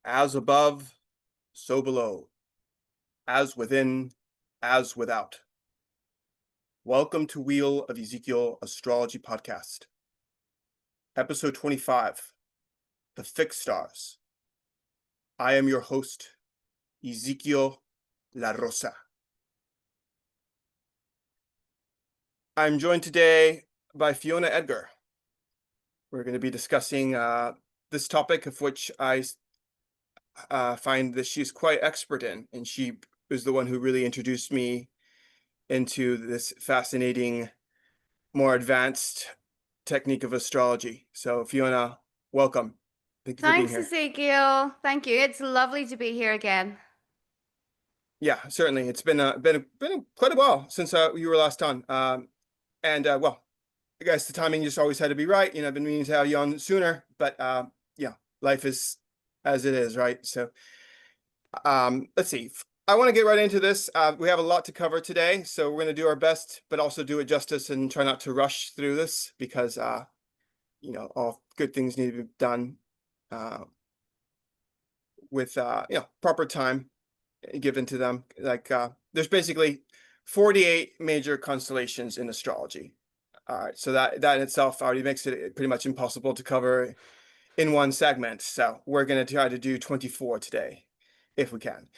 As above, so below, as within, as without. Welcome to Wheel of Ezekiel Astrology Podcast, episode 25, The Fixed Stars. I am your host, Ezekiel La Rosa. I'm joined today by Fiona Aedgar. We're going to be discussing this topic, of which I find that she's quite expert in, and she is the one who really introduced me into this fascinating, more advanced technique of astrology. So Fiona, welcome. Thank you for being Thanks, here. Ezekiel. Thank you. It's lovely to be here again. Yeah, certainly. It's been quite a while since you were last on. Well, I guess the timing just always had to be right. I've been meaning to have you on sooner, but yeah, life is as it is, right? So let's see. I want to get right into this. We have a lot to cover today, so we're going to do our best, but also do it justice and try not to rush through this because all good things need to be done with proper time given to them. Like there's basically 48 major constellations in astrology. All right, so that in itself already makes it pretty much impossible to cover in one segment. So we're going to try to do 24 today, if we can.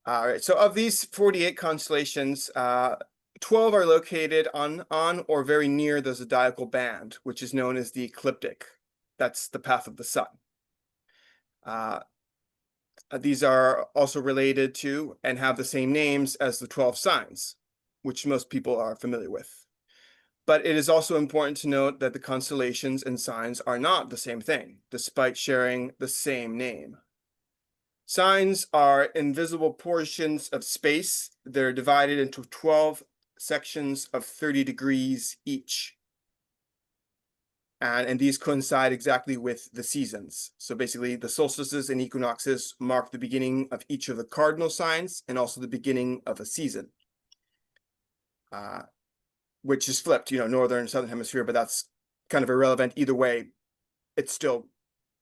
All right, so of these 48 constellations, 12 are located on or very near the zodiacal band, which is known as the ecliptic. That's the path of the sun. These are also related to and have the same names as the 12 signs, which most people are familiar with. But it is also important to note that the constellations and signs are not the same thing, despite sharing the same name. Signs are invisible portions of space. They're divided into 12 sections of 30 degrees each. And these coincide exactly with the seasons. So basically, the solstices and equinoxes mark the beginning of each of the cardinal signs and also the beginning of a season, which is flipped, northern and southern hemisphere, but that's kind of irrelevant. Either way, it's still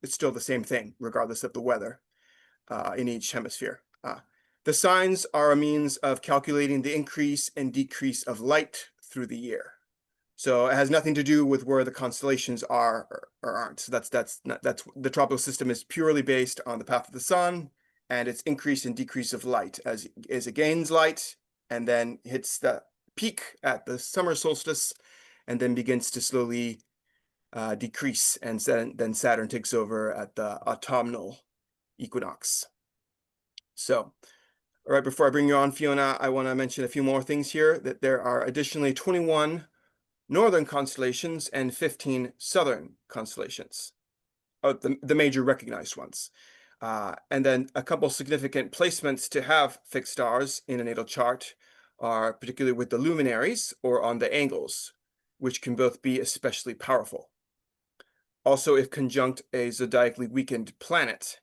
the same thing, regardless of the weather in each hemisphere. The signs are a means of calculating the increase and decrease of light through the year. So it has nothing to do with where the constellations are or aren't. So that's the tropical system is purely based on the path of the sun and its increase and decrease of light as it gains light and then hits the peak at the summer solstice and then begins to slowly decrease, and then Saturn takes over at the autumnal equinox. So right before I bring you on, Fiona, I want to mention a few more things here, that there are additionally 21 northern constellations and 15 southern constellations, the major recognized ones. And then a couple significant placements to have fixed stars in a natal chart are particularly with the luminaries or on the angles, which can both be especially powerful. Also, if conjunct a zodiacally weakened planet,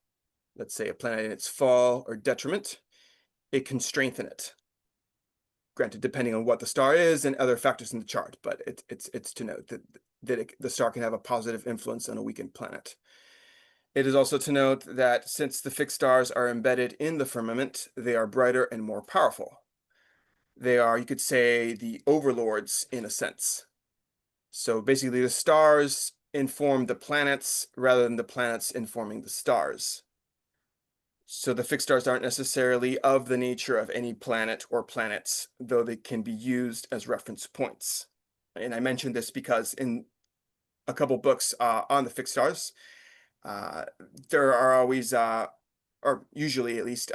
let's say a planet in its fall or detriment, it can strengthen it. Granted, depending on what the star is and other factors in the chart, but it's to note that the star can have a positive influence on a weakened planet. It is also to note that since the fixed stars are embedded in the firmament, they are brighter and more powerful. They are, you could say, the overlords in a sense. So basically, the stars inform the planets rather than the planets informing the stars. So the fixed stars aren't necessarily of the nature of any planet or planets, though they can be used as reference points. And I mentioned this because in a couple books on the fixed stars, there are always, or usually at least,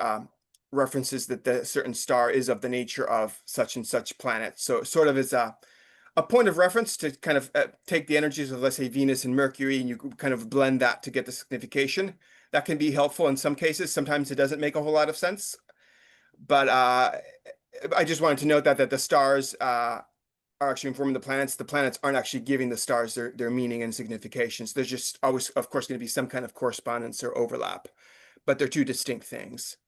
references that the certain star is of the nature of such and such planet. So it sort of is a point of reference to kind of take the energies of, let's say, Venus and Mercury, and you kind of blend that to get the signification. That can be helpful in some cases. Sometimes it doesn't make a whole lot of sense. But I just wanted to note that the stars are actually informing the planets. The planets aren't actually giving the stars their meaning and significations. There's just always, of course, going to be some kind of correspondence or overlap, but they're two distinct things.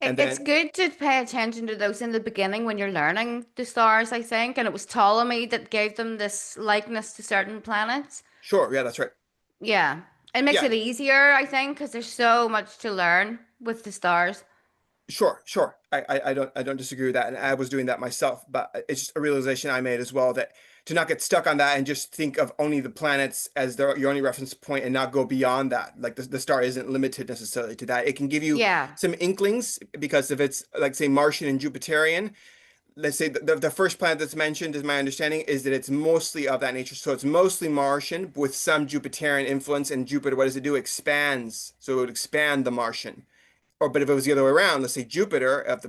And It's then, good to pay attention to those in the beginning when you're learning the stars, I think. And it was Ptolemy that gave them this likeness to certain planets. sure, yeah, that's right. Yeah. It makes Yeah, it easier, I think, because there's so much to learn with the stars. sure, sure. I don't disagree with that, and I was doing that myself. But it's just a realization I made as well, that to not get stuck on that and just think of only the planets as your only reference point and not go beyond that. Like the star isn't limited necessarily to that. It can give you Yeah. some inklings, because if it's like, say, Martian and Jupiterian, let's say the first planet that's mentioned, is my understanding, is that it's mostly of that nature. So it's mostly Martian with some Jupiterian influence, and Jupiter, what does it do? Expands. So it would expand the Martian. Or, but if it was the other way around, let's say Jupiter, if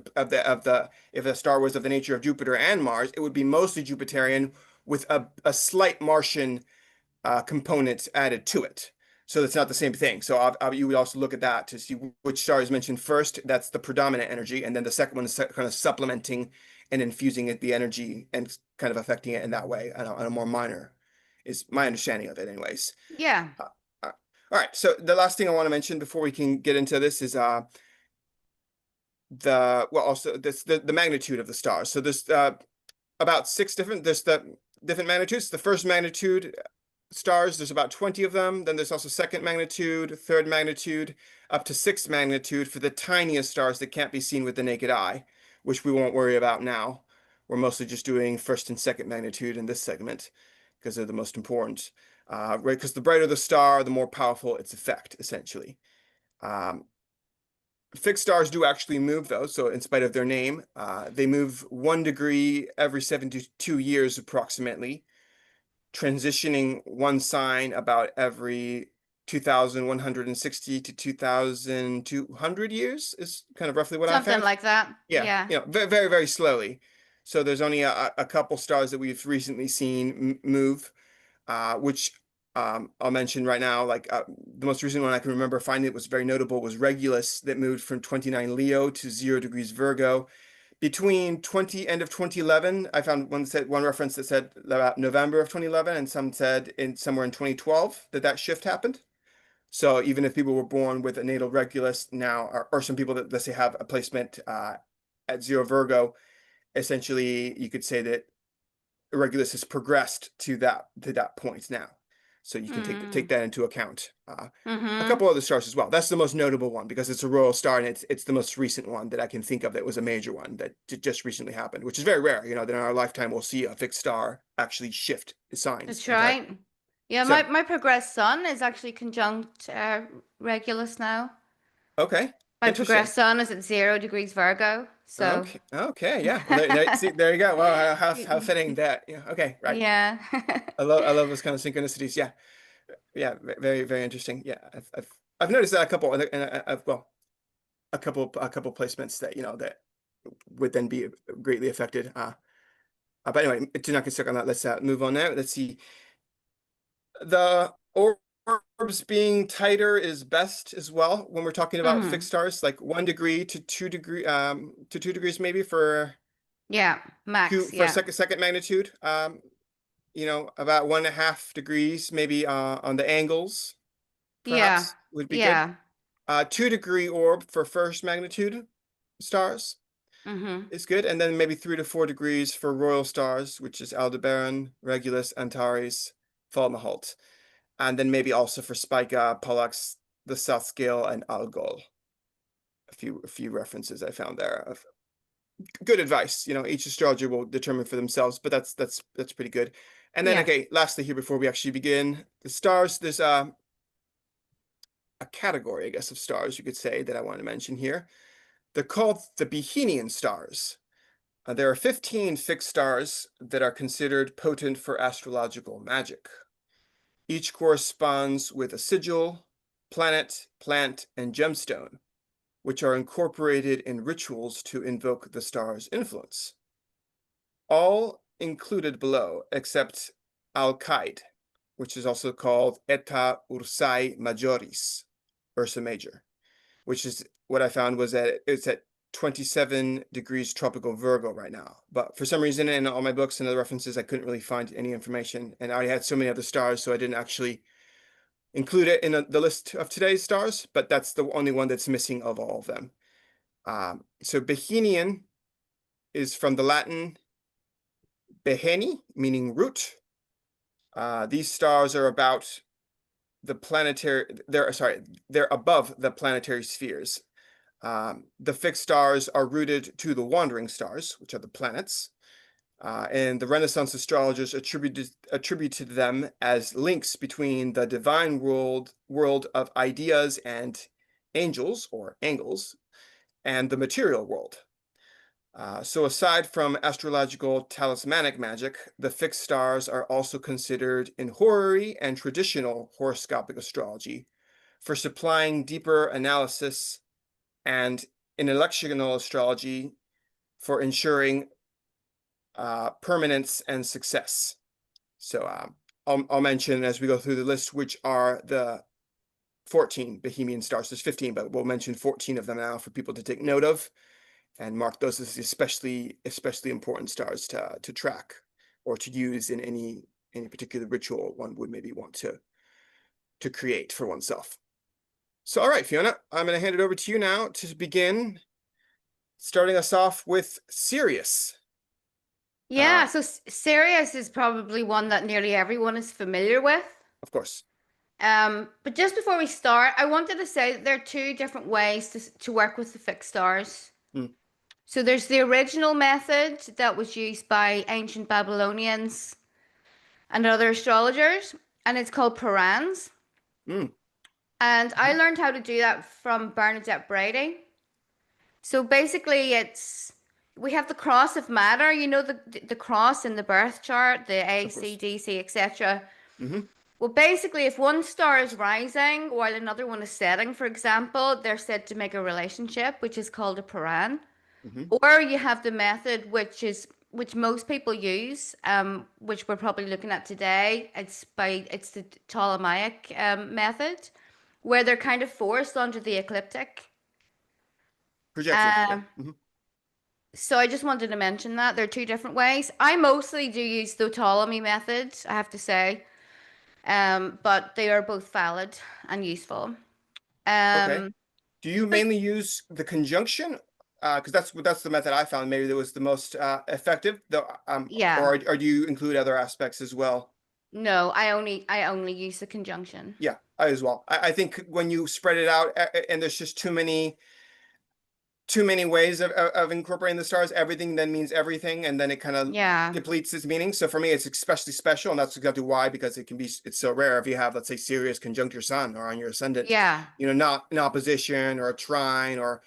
the star was of the nature of Jupiter and Mars, it would be mostly Jupiterian with a slight Martian component added to it. So it's not the same thing. So you would also look at that to see which star is mentioned first. That's the predominant energy, and then the second one is kind of supplementing and infusing it the energy and kind of affecting it in that way on a more minor, is my understanding of it, anyways. Yeah. Uh, all right. So the last thing I want to mention before we can get into this is also the magnitude of the stars. So there's about there's the different magnitudes. The first magnitude stars, there's about 20 of them. Then there's also second magnitude, third magnitude, up to sixth magnitude for the tiniest stars that can't be seen with the naked eye, which we won't worry about now. We're mostly just doing first and second magnitude in this segment because they're the most important. Right, because the brighter the star, the more powerful its effect, essentially. Um, Fixed stars do actually move, though, so in spite of their name, they move 1 degree every 72 years approximately, transitioning one sign about every 2,160 to 2,200 years is kind of roughly what I Something found. like that. Yeah, Yeah. very, very, very slowly. So there's only a couple stars that we've recently seen move, which I'll mention right now. Like the most recent one I can remember finding that was very notable was Regulus, that moved from 29 Leo to 0 degrees Virgo between end of 2011. I found one reference that said about November of 2011, and some said in somewhere in 2012 that shift happened. So even if people were born with a natal Regulus now, or some people that, let's say, have a placement at 0 Virgo, essentially you could say that Regulus has progressed to that point now. So you can take Mm. that into account. A Mm-hmm. couple other stars as well. That's the most notable one because it's a royal star, and it's the most recent one that I can think of that was a major one that just recently happened, which is very rare. That in our lifetime we'll see a fixed star actually shift signs That's entirely. right. Yeah, my, So, my progressed sun is actually conjunct Regulus now. okay, My interesting. progressed sun is at 0 degrees Virgo. So Okay, okay, yeah. Well, see, there you go. Well, how fitting that. Yeah. Okay, right. yeah. I love those kind of synchronicities. Yeah, yeah. Very, very interesting. Yeah, I've noticed that a couple, and well, a couple placements that that would then be greatly affected. But anyway, to not get stuck on that, let's move on now. Let's see. The orbs being tighter is best as well when we're talking about Hmm. fixed stars, like 1 degree to 2 degrees maybe for Yeah. Max. Yeah. second magnitude. About 1.5 degrees maybe on the angles, Yeah. perhaps would be good. Yeah. 2 degree orb for first magnitude stars Mm-hmm. is good, and then maybe 3 to 4 degrees for royal stars, which is Aldebaran, Regulus, Antares, Fomalhaut, and then maybe also for Spica, Pollux, the South Scale, and Algol. A few references I found there of good advice. Each astrologer will determine for themselves, but that's pretty good. And then, Yeah. okay, lastly here before we actually begin, the stars. There's a category, I guess, of stars you could say that I want to mention here. They're called the Behenian stars. There are 15 fixed stars that are considered potent for astrological magic. Each corresponds with a sigil, planet, plant, and gemstone, which are incorporated in rituals to invoke the star's influence. All included below except Alkaid, which is also called Eta Ursae Majoris, Ursa Major, which is what I found was that it's at 27 degrees tropical Virgo right now. But for some reason, in all my books and other references, I couldn't really find any information. And I already had so many other stars, so I didn't actually include it in the list of today's stars, but that's the only one that's missing of all of them. So Behenian is from the Latin beheni, meaning root. These stars are about the planetary, they're sorry, they're above the planetary spheres. The fixed stars are rooted to the wandering stars, which are the planets. And the Renaissance astrologers attributed them as links between the divine world of ideas and angels or angles and the material world. So aside from astrological talismanic magic, the fixed stars are also considered in horary and traditional horoscopic astrology for supplying deeper analysis, and in electional astrology for ensuring permanence and success. So I'll mention as we go through the list which are the 14 Bohemian stars. There's 15, but we'll mention 14 of them now for people to take note of and mark those as especially important stars to track or to use in any particular ritual one would maybe want to create for oneself. So, all right, Fiona, I'm going to hand it over to you now to begin, starting us off with Sirius. Yeah, so Sirius is probably one that nearly everyone is familiar with. Of course. But just before we start, I wanted to say that there are two different ways to work with the fixed stars. Mm, So there's the original method that was used by ancient Babylonians and other astrologers, and it's called Purans. mm, And I mhm. learned how to do that from Bernadette Brady. So basically, we have the cross of matter, the cross in the birth chart, the A, Of C, course. D, C, etc. Hmm. Well, basically, if one star is rising while another one is setting, for example, they're said to make a relationship, which is called a Paran. Hmm. Or you have the method which most people use, which we're probably looking at today. It's the Ptolemaic method, where they're kind of forced onto the ecliptic. Projection. Yeah. Um, Hmm. so I just wanted to mention that there are two different ways. I mostly do use the Ptolemy method, I have to say, but they are both valid and useful. Okay. Um, Do you but mainly use the conjunction? Because that's the method I found maybe that was the most effective. Though, yeah, or do you include other aspects as well? no, I only use the conjunction. Yeah, I as well. I think when you spread it out and there's just too many ways of incorporating the stars, everything then means everything, and then it kind of Yeah, depletes its meaning. So for me, it's especially special, and that's exactly why, because it's so rare. If you have, let's say, Sirius conjunct your sun or on your ascendant, yeah. not an opposition or a trine or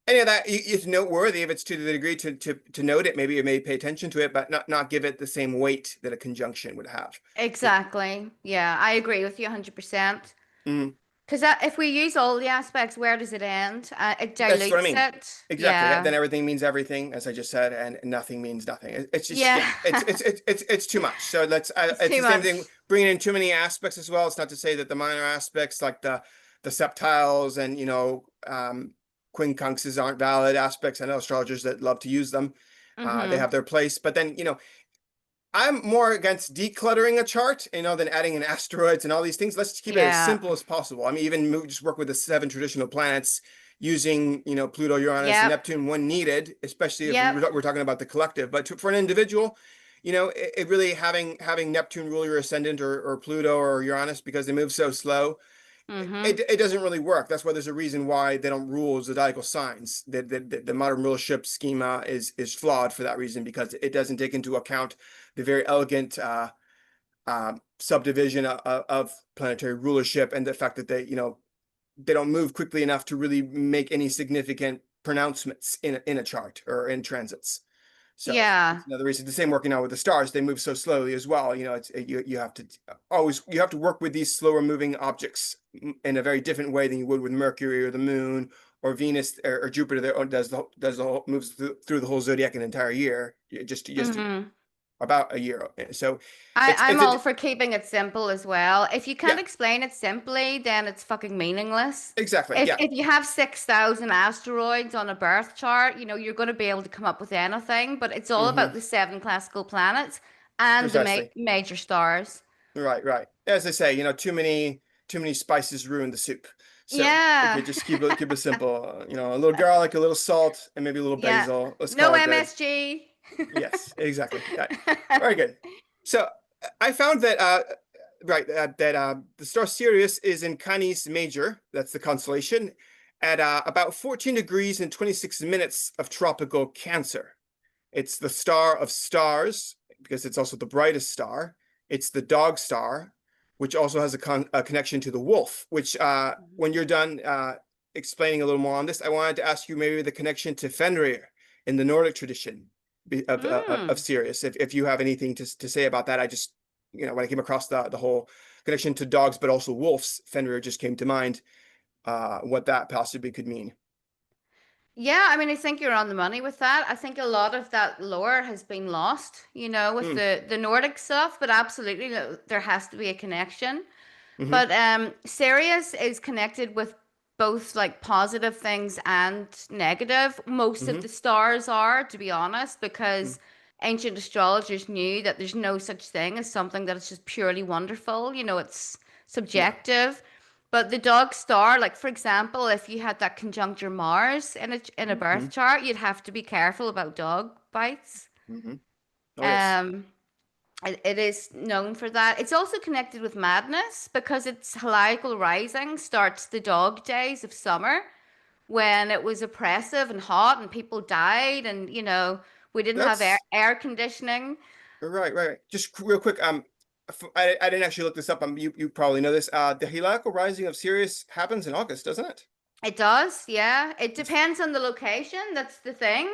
any of that, it's noteworthy if it's to the degree to note it. Maybe you may pay attention to it, but not give it the same weight that a conjunction would have. It, Exactly. Yeah, I agree with you 100%. mm, Because if we use all the aspects, where does it end? It that's what I dilutes mean. it. Exactly. Then Yeah. everything means everything, as I just said, and nothing means nothing. It's just, yeah, Yeah. it's too much. So It's it's too the same thing. much. Bringing in too many aspects as well. It's not to say that the minor aspects like the septiles and quincunxes aren't valid aspects. I know astrologers that love to use them. They Mm-hmm. have their place, but then I'm more against decluttering a chart, than adding in asteroids and all these things. Let's just keep it as Yeah. simple as possible. I mean, even just work with the 7 traditional planets using, Pluto, Uranus, and Yep. Neptune when needed, especially if Yep. we're talking about the collective. But for an individual, it really having Neptune rule your ascendant or Pluto or Uranus because they move so slow, Mm-hmm. it doesn't really work. That's why there's a reason why they don't rule zodiacal signs. The modern rulership schema is flawed for that reason because it doesn't take into account the very elegant subdivision of planetary rulership and the fact that they don't move quickly enough to really make any significant pronouncements in a chart or in transits. So Yeah. it's another reason. The same working out with the stars; they move so slowly as well. You have to work with these slower moving objects in a very different way than you would with Mercury or the Moon or Venus or Jupiter that does the whole moves through the whole zodiac an entire year, just Mm-hmm. about a year. So I, it's I'm it's a all for keeping it simple as well. If you yeah, can't explain it simply, then it's fucking meaningless. exactly, If yeah. if you have 6,000 asteroids on a birth chart, you're going to be able to come up with anything, but it's all Hmm. about the seven classical planets and the Precisely. major stars. Right, right. As I say, too many spices ruin the soup. So okay, Yeah. just keep it simple. A little garlic, a little salt, and maybe a little Yeah. basil. Let's No call it good. MSG. Yes, exactly. Yeah. Very good. So I found that right, that the star Sirius is in Canis Major. That's the constellation at about 14 degrees and 26 minutes of tropical Cancer. It's the star of stars because it's also the brightest star. It's the dog star, which also has a connection to the wolf, which when you're done explaining a little more on this, I wanted to ask you maybe the connection to Fenrir in the Nordic tradition of Mm. Sirius. If you have anything to say about that, I just, when I came across the whole connection to dogs, but also wolves, Fenrir just came to mind, what that possibly could mean. Yeah, I mean, I think you're on the money with that. I think a lot of that lore has been lost, with Mm, the Nordic stuff, but absolutely there has to be a connection. hmm But Sirius is connected with both like positive things and negative. Most of hmm the stars are, to be honest, because ancient astrologers knew that there's no such thing as something that is just purely wonderful. It's Yeah. subjective. But the dog star, like for example, if you had that conjuncture Mars in a hmm birth chart, you'd have to be careful about dog bites. hmm Oh, yes. Um, it is known for that. It's also connected with madness because its heliacal rising starts the dog days of summer when it was oppressive and hot and people died and we didn't have air, That's air conditioning. right. Just real quick, I didn't actually look this up. You probably know this. The heliacal rising of Sirius happens in August, doesn't it? It does, yeah. It It's depends on the location. That's the thing.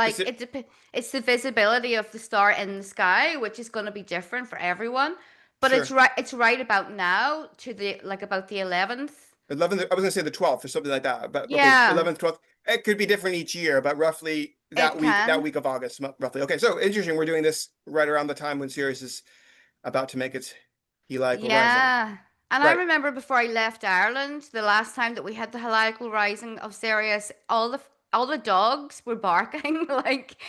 is Like it it's the visibility of the star in the sky, which is going to be different for everyone. But it's sure right. It's right about now to the like about the 11th. 11th? I was gonna say the 12th or something like that, but okay, Yeah, 11th, 12th. It could be different each year, but roughly it that can. week of August, roughly. Okay, so interesting. We're doing this right around the time when Sirius is about to make its heliacal rising. Yeah. And I Right. remember before I left Ireland, the last time that we had the heliacal rising of Sirius, all the dogs were barking like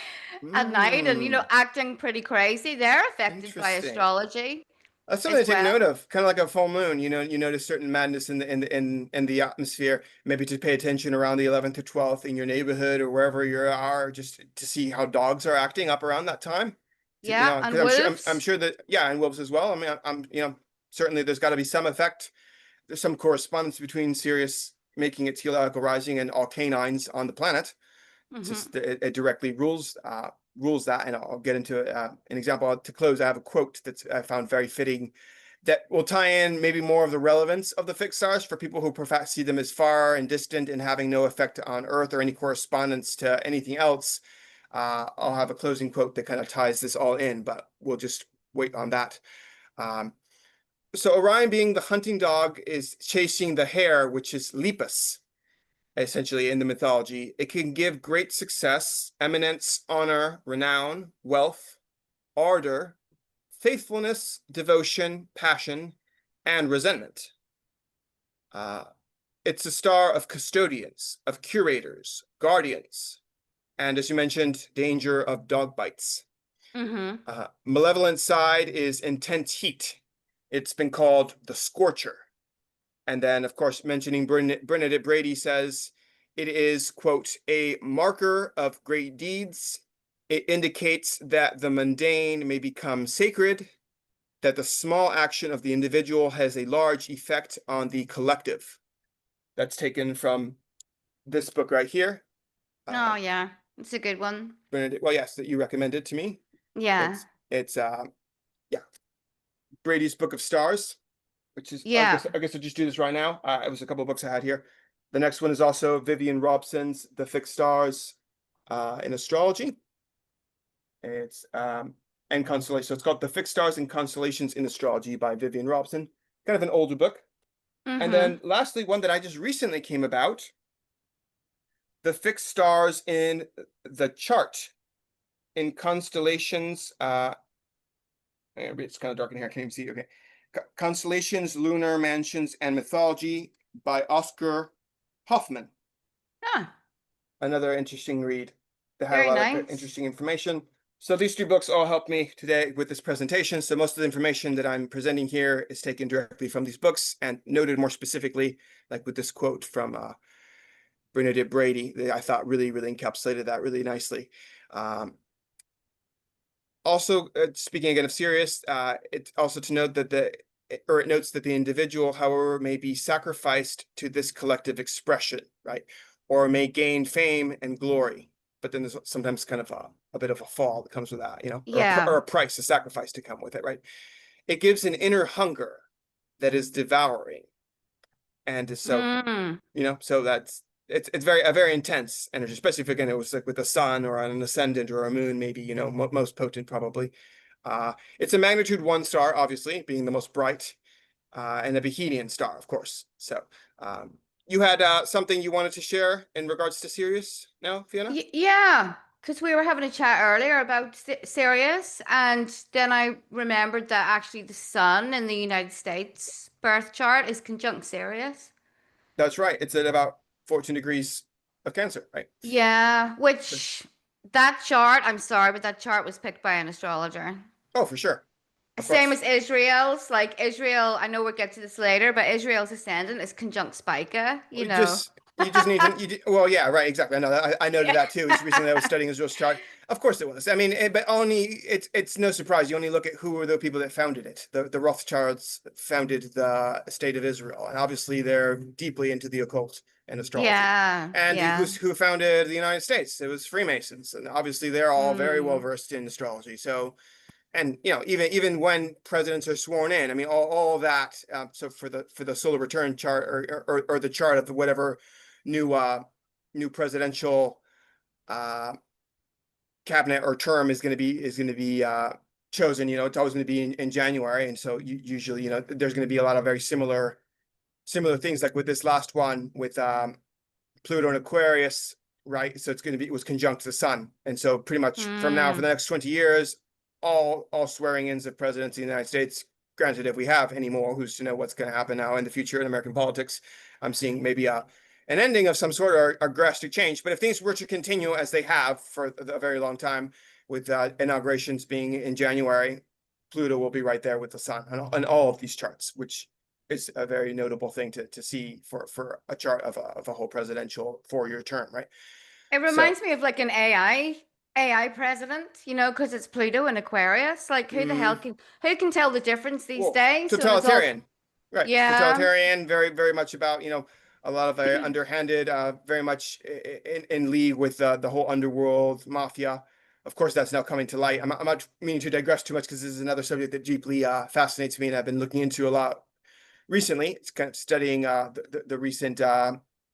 at night and Hmm. acting pretty crazy. They're affected by Interesting. astrology That's something as to take well. note of, kind of like a full moon. You notice certain madness in the atmosphere. Maybe to pay attention around the 11th or 12th in your neighborhood or wherever you are, just to see how dogs are acting up around that time. Yeah, Because and I'm wolves. sure that, yeah, and wolves as well. I mean, certainly there's got to be some effect. There's some correspondence between Sirius making its heliacal rising and all canines on the planet. Hmm. Just it directly rules that, and I'll get into an example to close. I have a quote that I found very fitting that will tie in maybe more of the relevance of the fixed stars for people who perhaps see them as far and distant and having no effect on Earth or any correspondence to anything else. I'll have a closing quote that kind of ties this all in, but we'll just wait on that. Um, so Orion, being the hunting dog, is chasing the hare, which is Lepus, essentially in the mythology. It can give great success, eminence, honor, renown, wealth, ardor, faithfulness, devotion, passion, and resentment. Uh, it's a star of custodians, of curators, guardians, and as you mentioned, danger of dog bites. Hmm. Malevolent side is intense heat. It's been called the scorcher. And then, of course, mentioning Bernadette Brady says it is, quote, a marker of great deeds. It indicates that the mundane may become sacred, that the small action of the individual has a large effect on the collective. That's taken from this book right here. Oh Uh, yeah, it's a good one. Bernadette, well, yes, that you recommended to me. Yeah. It's yeah, Brady's Book of Stars, which is Yeah. I guess I'll just do this right now. It was a couple of books I had here. The next one is also Vivian Robson's The Fixed Stars in Astrology. It's and Constellation. So it's called The Fixed Stars and Constellations in Astrology by Vivian Robson. Kind of an older book. And Hmm. then lastly, one that I just recently came about, The Fixed Stars in the Chart in Constellations. It's kind of dark in here. I can't even see. Okay. Constellations, Lunar Mansions, and Mythology by Oscar Hoffman. Huh. Another interesting read that had a Very lot of nice. interesting information. So these three books all helped me today with this presentation. So most of the information that I'm presenting here is taken directly from these books and noted more specifically, like with this quote from Bernadette Brady, that I thought really encapsulated that really nicely. Um, Also, speaking again of Sirius, it's also to note that or it notes that the individual, however, may be sacrificed to this collective expression, right? Or may gain fame and glory. But then there's sometimes kind of a bit of a fall that comes with that, or Yeah. a price, a sacrifice to come with it, right? It gives an inner hunger that is devouring. And so, Mm. so it's very a very intense energy, especially if again it was like with the sun or on an ascendant or a moon, maybe, most potent probably. It's a magnitude 1 star, obviously, being the most bright, and a Bohemian star, of course. So, you had something you wanted to share in regards to Sirius now, Fiona? Yeah, because we were having a chat earlier about Sirius, and then I remembered that actually the sun in the United States birth chart is conjunct Sirius. That's right. It's at about 14 degrees of Cancer, right? Yeah, So, which that chart, I'm sorry, but that chart was picked by an astrologer. oh, for sure. Of Same course. as Israel's. Like Israel, I know we'll get to this later, but Israel's ascendant is conjunct Spica, You just need to well, yeah, right, exactly. I know that. I noted Yeah. that too. It's recently I was studying Israel's chart. Of course it was. I mean, but only it's no surprise. You only look at who were the people that founded it. The Rothschilds founded the state of Israel, and obviously they're deeply into the occult and astrology. Yeah, And yeah. who founded the United States? It was Freemasons, and obviously they're all very well Mm. versed in astrology. So, and even when presidents are sworn in, I mean, all of that. So for the solar return chart, or the chart of the whatever new new presidential uh cabinet or term is going to be chosen, it's always going to be in January. And so usually, there's going to be a lot of very similar things, like with this last one with Pluto and Aquarius, right? So it was conjunct the sun. And so pretty much from now for Mm. the next 20 years, all swearing-ins of presidents of the United States, granted, if we have any more, who's to know what's going to happen now in the future in American politics. I'm seeing maybe an ending of some sort, or a drastic change. But if things were to continue as they have for a very long time, with inaugurations being in January, Pluto will be right there with the sun on all of these charts, which is a very notable thing to see for a chart of a whole presidential 4-year term, right? It So, reminds me of like an AI president, because it's Pluto and Aquarius. Like mm, who can tell the difference these well, days when it's all totalitarian, right? yeah. Totalitarian, very very much about, a lot of underhanded, very much in league with the whole underworld mafia. Of course, that's now coming to light. I'm not meaning to digress too much, because this is another subject that deeply fascinates me, and I've been looking into a lot recently. It's kind of studying the recent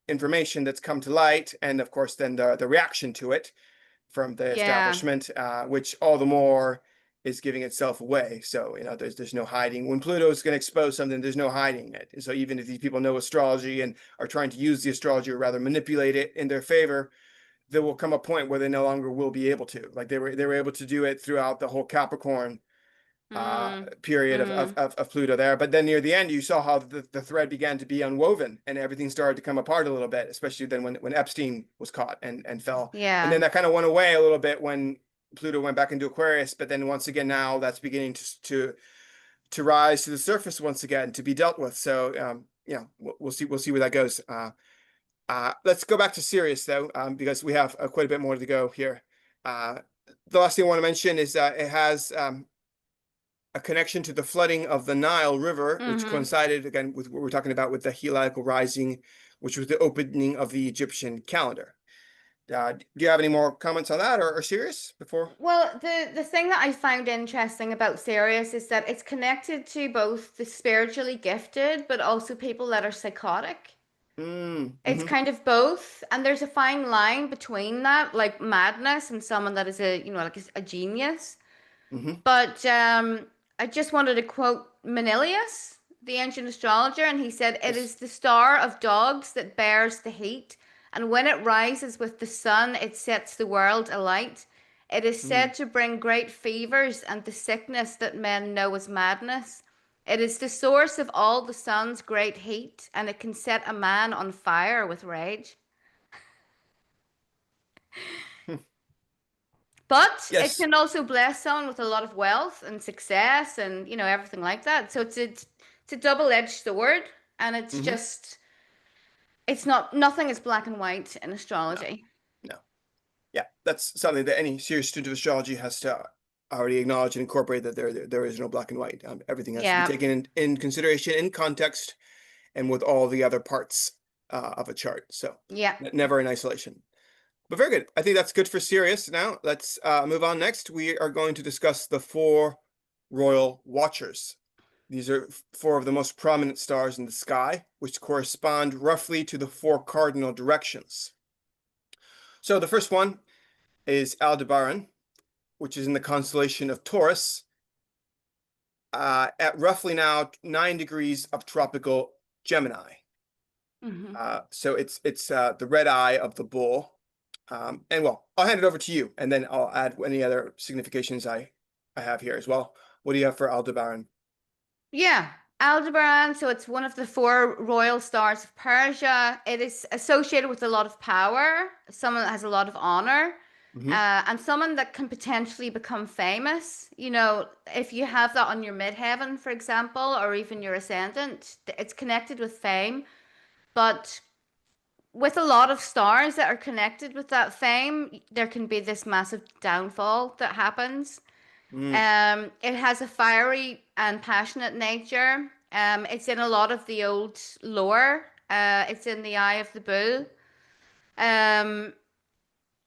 information that's come to light, and of course, then the reaction to it from the Yeah. establishment, which all the more is giving itself away. So, there's no hiding. When Pluto is going to expose something, there's no hiding it. And so even if these people know astrology and are trying to use the astrology, or rather manipulate it in their favor, there will come a point where they no longer will be able to. Like they were able to do it throughout the whole Capricorn Mm. period Mm. of Pluto there. But then near the end, you saw how the thread began to be unwoven, and everything started to come apart a little bit, especially then when Epstein was caught and fell. And then Yeah. that kind of went away a little bit when Pluto went back into Aquarius. But then once again, now that's beginning to rise to the surface once again, to be dealt with. So, we'll see where that goes. Let's go back to Sirius though, because we have quite a bit more to go here. Uh, the last thing I want to mention is it has a connection to the flooding of the Nile River, which Mm-hmm. coincided again with what we're talking about with the heliacal rising, which was the opening of the Egyptian calendar. Do you have any more comments on that, or Sirius before? Well, the thing that I found interesting about Sirius is that it's connected to both the spiritually gifted, but also people that are psychotic. It's Mm-hmm, kind of both, and there's a fine line between that, like madness and someone that is like a genius. mm-hmm. But I just wanted to quote Manilius, the ancient astrologer, and he said, "It Yes. is the star of dogs that bears the heat, and when it rises with the sun, it sets the world alight. It is Mm. said to bring great fevers and the sickness that men know as madness. It is the source of all the sun's great heat, and it can set a man on fire with rage. But it Yes. can also bless someone with a lot of wealth and success and everything like that. So it's a double-edged sword, and it's Mm-hmm. just it's not nothing is black and white in No. astrology. No. Yeah, that's something that any serious student of astrology has to already acknowledged and incorporated that there is no black and white. Everything has to be Yeah. taken in consideration in context and with all the other parts of a chart. So Yeah. never in isolation. But very good. I think that's good for Sirius. Now let's move on. Next, we are going to discuss the four royal watchers. These are four of the most prominent stars in the sky, which correspond roughly to the four cardinal directions. So the first one is Aldebaran, which is in the constellation of Taurus, at roughly now 9 degrees of tropical Gemini. Hmm. So it's the red eye of the bull. And well, I'll hand it over to you, and then I'll add any other significations I have here as well. What do you have for Aldebaran? Yeah. Aldebaran, so it's one of the four royal stars of Persia. It is associated with a lot of power, someone that has a lot of honor, Hmm. and someone that can potentially become famous. You know, if you have that on your midheaven, for example, or even your ascendant, it's connected with fame. But with a lot of stars that are connected with that fame, there can be this massive downfall that happens. Mm. It has a fiery and passionate nature. It's in a lot of the old lore. It's in the eye of the bull. Um,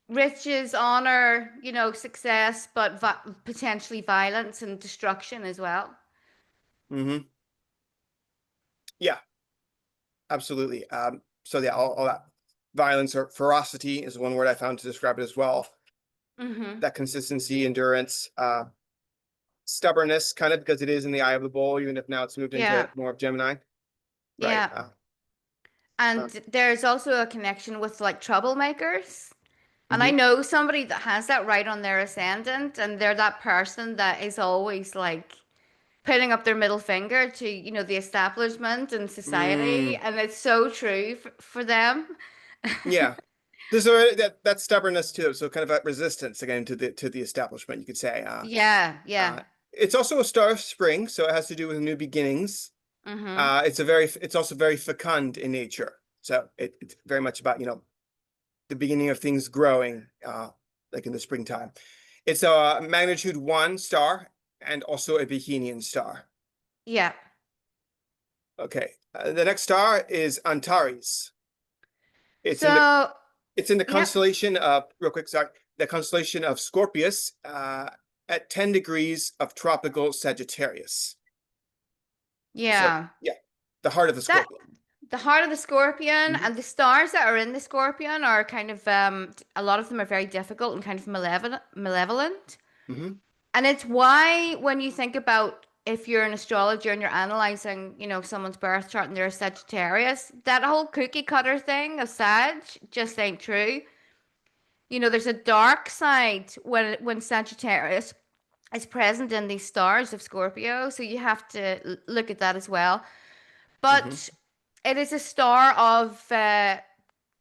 Riches, honor, you know, success, but potentially violence and destruction as well. Hmm. Yeah, absolutely. So yeah, all that violence or ferocity is one word I found to describe it as well. Hmm. That consistency, endurance, stubbornness, kind of because it is in the eye of the bull, even if now it's moved into Yeah, more of Gemini. Right. yeah. And there's also a connection with like troublemakers. And I Mhm. know somebody that has that right on their ascendant, and they're that person that is always like putting up their middle finger to, you know, the establishment and society. Mm. And it's so true for them. Yeah. There's a, that stubbornness too. So kind of a resistance again to the establishment, you could say. Yeah, Uh, yeah. it's also a star of spring, so it has to do with new beginnings. Mm-hmm. It's also very fecund in nature. So it's very much about, the beginning of things growing, like in the springtime. It's a magnitude 1 star and also a Bohemian star. Yeah. Okay. The next star is Antares. It's in the So, it's in the yeah, constellation of, real quick, sorry, the constellation of Scorpius, at 10 degrees of tropical Sagittarius. So yeah. yeah, the heart of the That scorpion. the heart of the scorpion Hmm. and the stars that are in the scorpion are kind of a lot of them are very difficult and kind of malevolent. Hmm. And it's why when you think about if you're an astrologer and you're analyzing, you know, someone's birth chart and they're a Sagittarius, that whole cookie cutter thing of Sag just ain't true. You know, there's a dark side when Sagittarius is present in these stars of Scorpio, so you have to look at that as well. Hmm. But it is a star of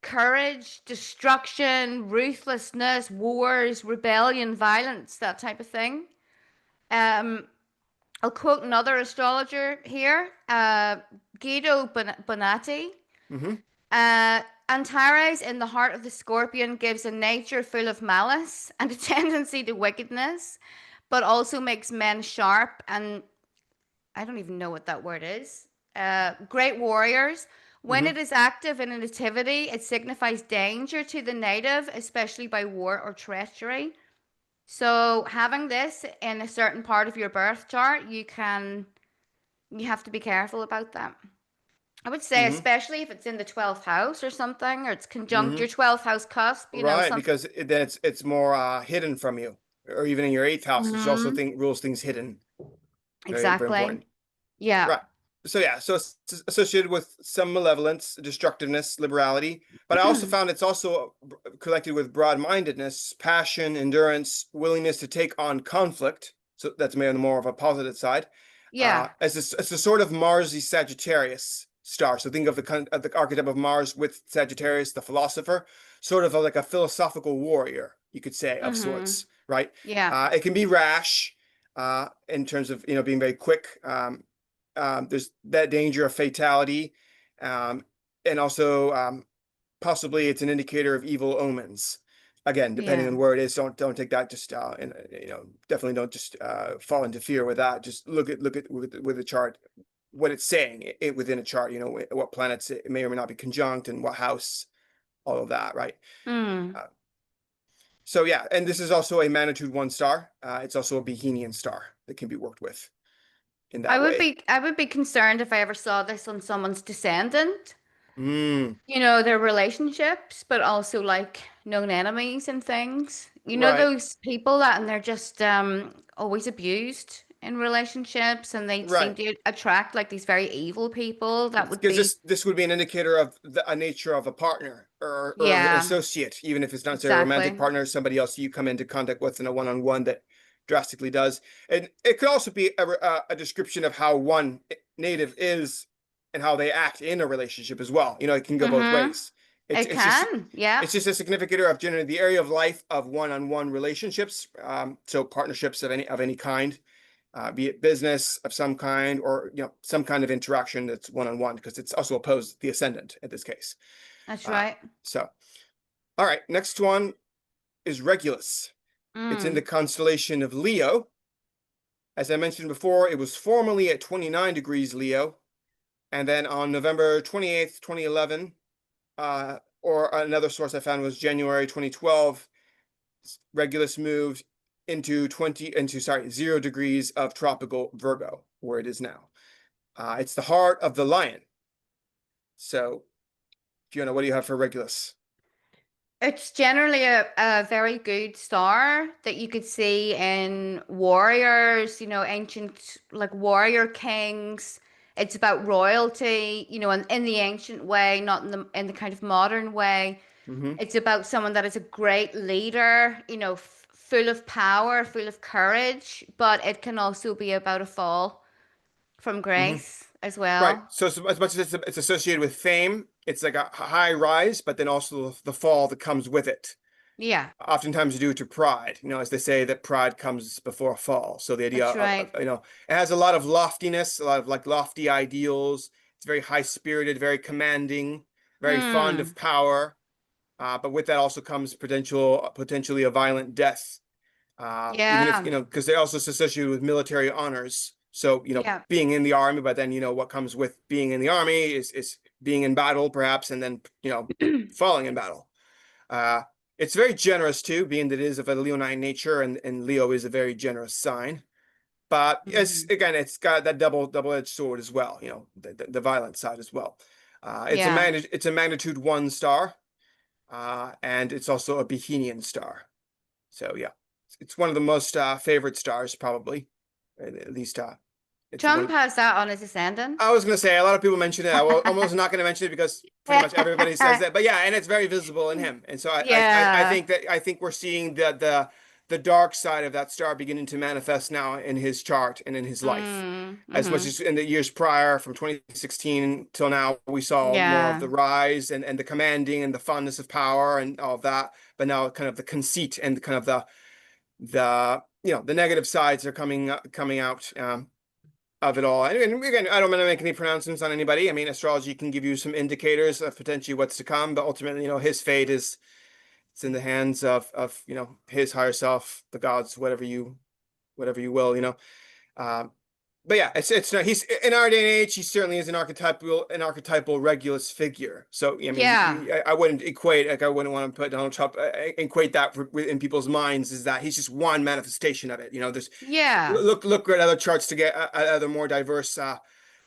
courage, destruction, ruthlessness, wars, rebellion, violence, that type of thing. Um, I'll quote another astrologer here, Guido Bonatti. Hmm. Uh, Antares in the heart of the scorpion gives a nature full of malice and a tendency to wickedness, but also makes men sharp and I don't even know what that word is. Great warriors. When Hmm. it is active in a nativity, it signifies danger to the native, especially by war or treachery. So having this in a certain part of your birth chart, you have to be careful about that. I would say, Hmm. especially if it's in the 12th house or something, or it's conjunct Hmm. your 12th house cusp, you know, Right, some. because then it's more hidden from you, or even in your eighth house, which also Hmm. rules things hidden. Very, very Exactly. important. Yeah. Right. So yeah, so it's associated with some malevolence, destructiveness, liberality, but I also found it's also connected with broad-mindedness, passion, endurance, willingness to take on conflict. So that's maybe on the more of a positive side. Yeah. It's a sort of Marsy Sagittarius star. So think of the archetype of Mars with Sagittarius, the philosopher, sort of like a philosophical warrior, you could say, of Hmm. sorts, right? Yeah. It can be rash, in terms of being very quick. There's that danger of fatality, and also possibly it's an indicator of evil omens. Again, depending Yeah. on where it is, don't take that just and definitely don't just fall into fear with that. Just look at with the chart, what it's saying it within a chart. What planets it may or may not be conjunct and what house, all of that, right? Mm. Uh, so yeah, and this is also a magnitude 1 star. It's also a Bohemian star that can be worked with in that way. I would be concerned if I ever saw this on someone's descendant, Mm, their relationships, but also like known enemies and things. right, Those people that and they're just always abused in relationships and they seem right. to attract like these very evil people. That would Because be, this would be an indicator of a nature of a partner or of an yeah, associate, even if it's not necessarily a romantic exactly. partner, somebody else you come into contact with in a one-on-one that drastically does. And it could also be a description of how one native is and how they act in a relationship as well. It can go both Mm-hmm. ways. It's It it's just can, yeah. it's just a significator of generally the area of life of one-on-one relationships. So partnerships of any kind, be it business of some kind or some kind of interaction that's one-on-one, because it's also opposed the ascendant in this case. That's Uh, right. so, all right, next one is Regulus. It's in the Mm. constellation of Leo. As I mentioned before, it was formerly at 29 degrees Leo, and then on November 28th, 2011, or another source I found was January 2012, Regulus moved into 0 degrees of tropical Virgo, where it is now. It's the heart of the lion. So, Fiona, what do you have for Regulus? It's generally a very good star that you could see in warriors, ancient like warrior kings. It's about royalty, in the ancient way, not in the kind of modern way. Hmm. It's about someone that is a great leader, full of power, full of courage, but it can also be about a fall from Hmm. grace as Right. well. So, as much as it's associated with fame, it's like a high rise, but then also the fall that comes with it. Yeah, Oftentimes due to pride, as they say that pride comes before a fall. So the idea that's of, right. it has a lot of loftiness, a lot of like lofty ideals. It's very high spirited, very commanding, very fond of Hmm. power. But with that also comes potentially a violent death. Even if, Yeah. because they're also associated with military honors. So, Yeah. being in the army, but then, what comes with being in the army is being in battle, perhaps, and then, falling in battle. Uh, it's very generous too, being that it is of a Leonine nature, and Leo is a very generous sign. But Mhm. it's got that double-edged sword as well, the violent side as well. Yeah. It's a magnitude 1 star, and it's also a Bohemian star. So yeah, it's one of the most favorite stars, probably. At least it's Trump one. has that on his ascendant. I was gonna say a lot of people mention it. I was not gonna mention it because pretty much everybody says that. But yeah, and it's very visible in him. And so I Yeah. think that we're seeing the dark side of that star beginning to manifest now in his chart and in his life. Mm. As much Hmm. as in the years prior, from 2016 till now, we saw more of the Yeah. rise and the commanding and the fondness of power and all of that. But now, kind of the conceit and kind of the negative sides are coming out. Of it all. And again, I don't want to make any pronouncements on anybody. I mean, astrology can give you some indicators of potentially what's to come, but ultimately, his fate is it's in the hands of his higher self, the gods, whatever you will. Um, but yeah, it's not, he's in our day and age. He certainly is an archetypal Regulus figure. So I mean, Yeah. I wouldn't equate like I wouldn't want to put Donald Trump equate that in people's minds is that he's just one manifestation of it. There's Yeah. look at other charts to get other more diverse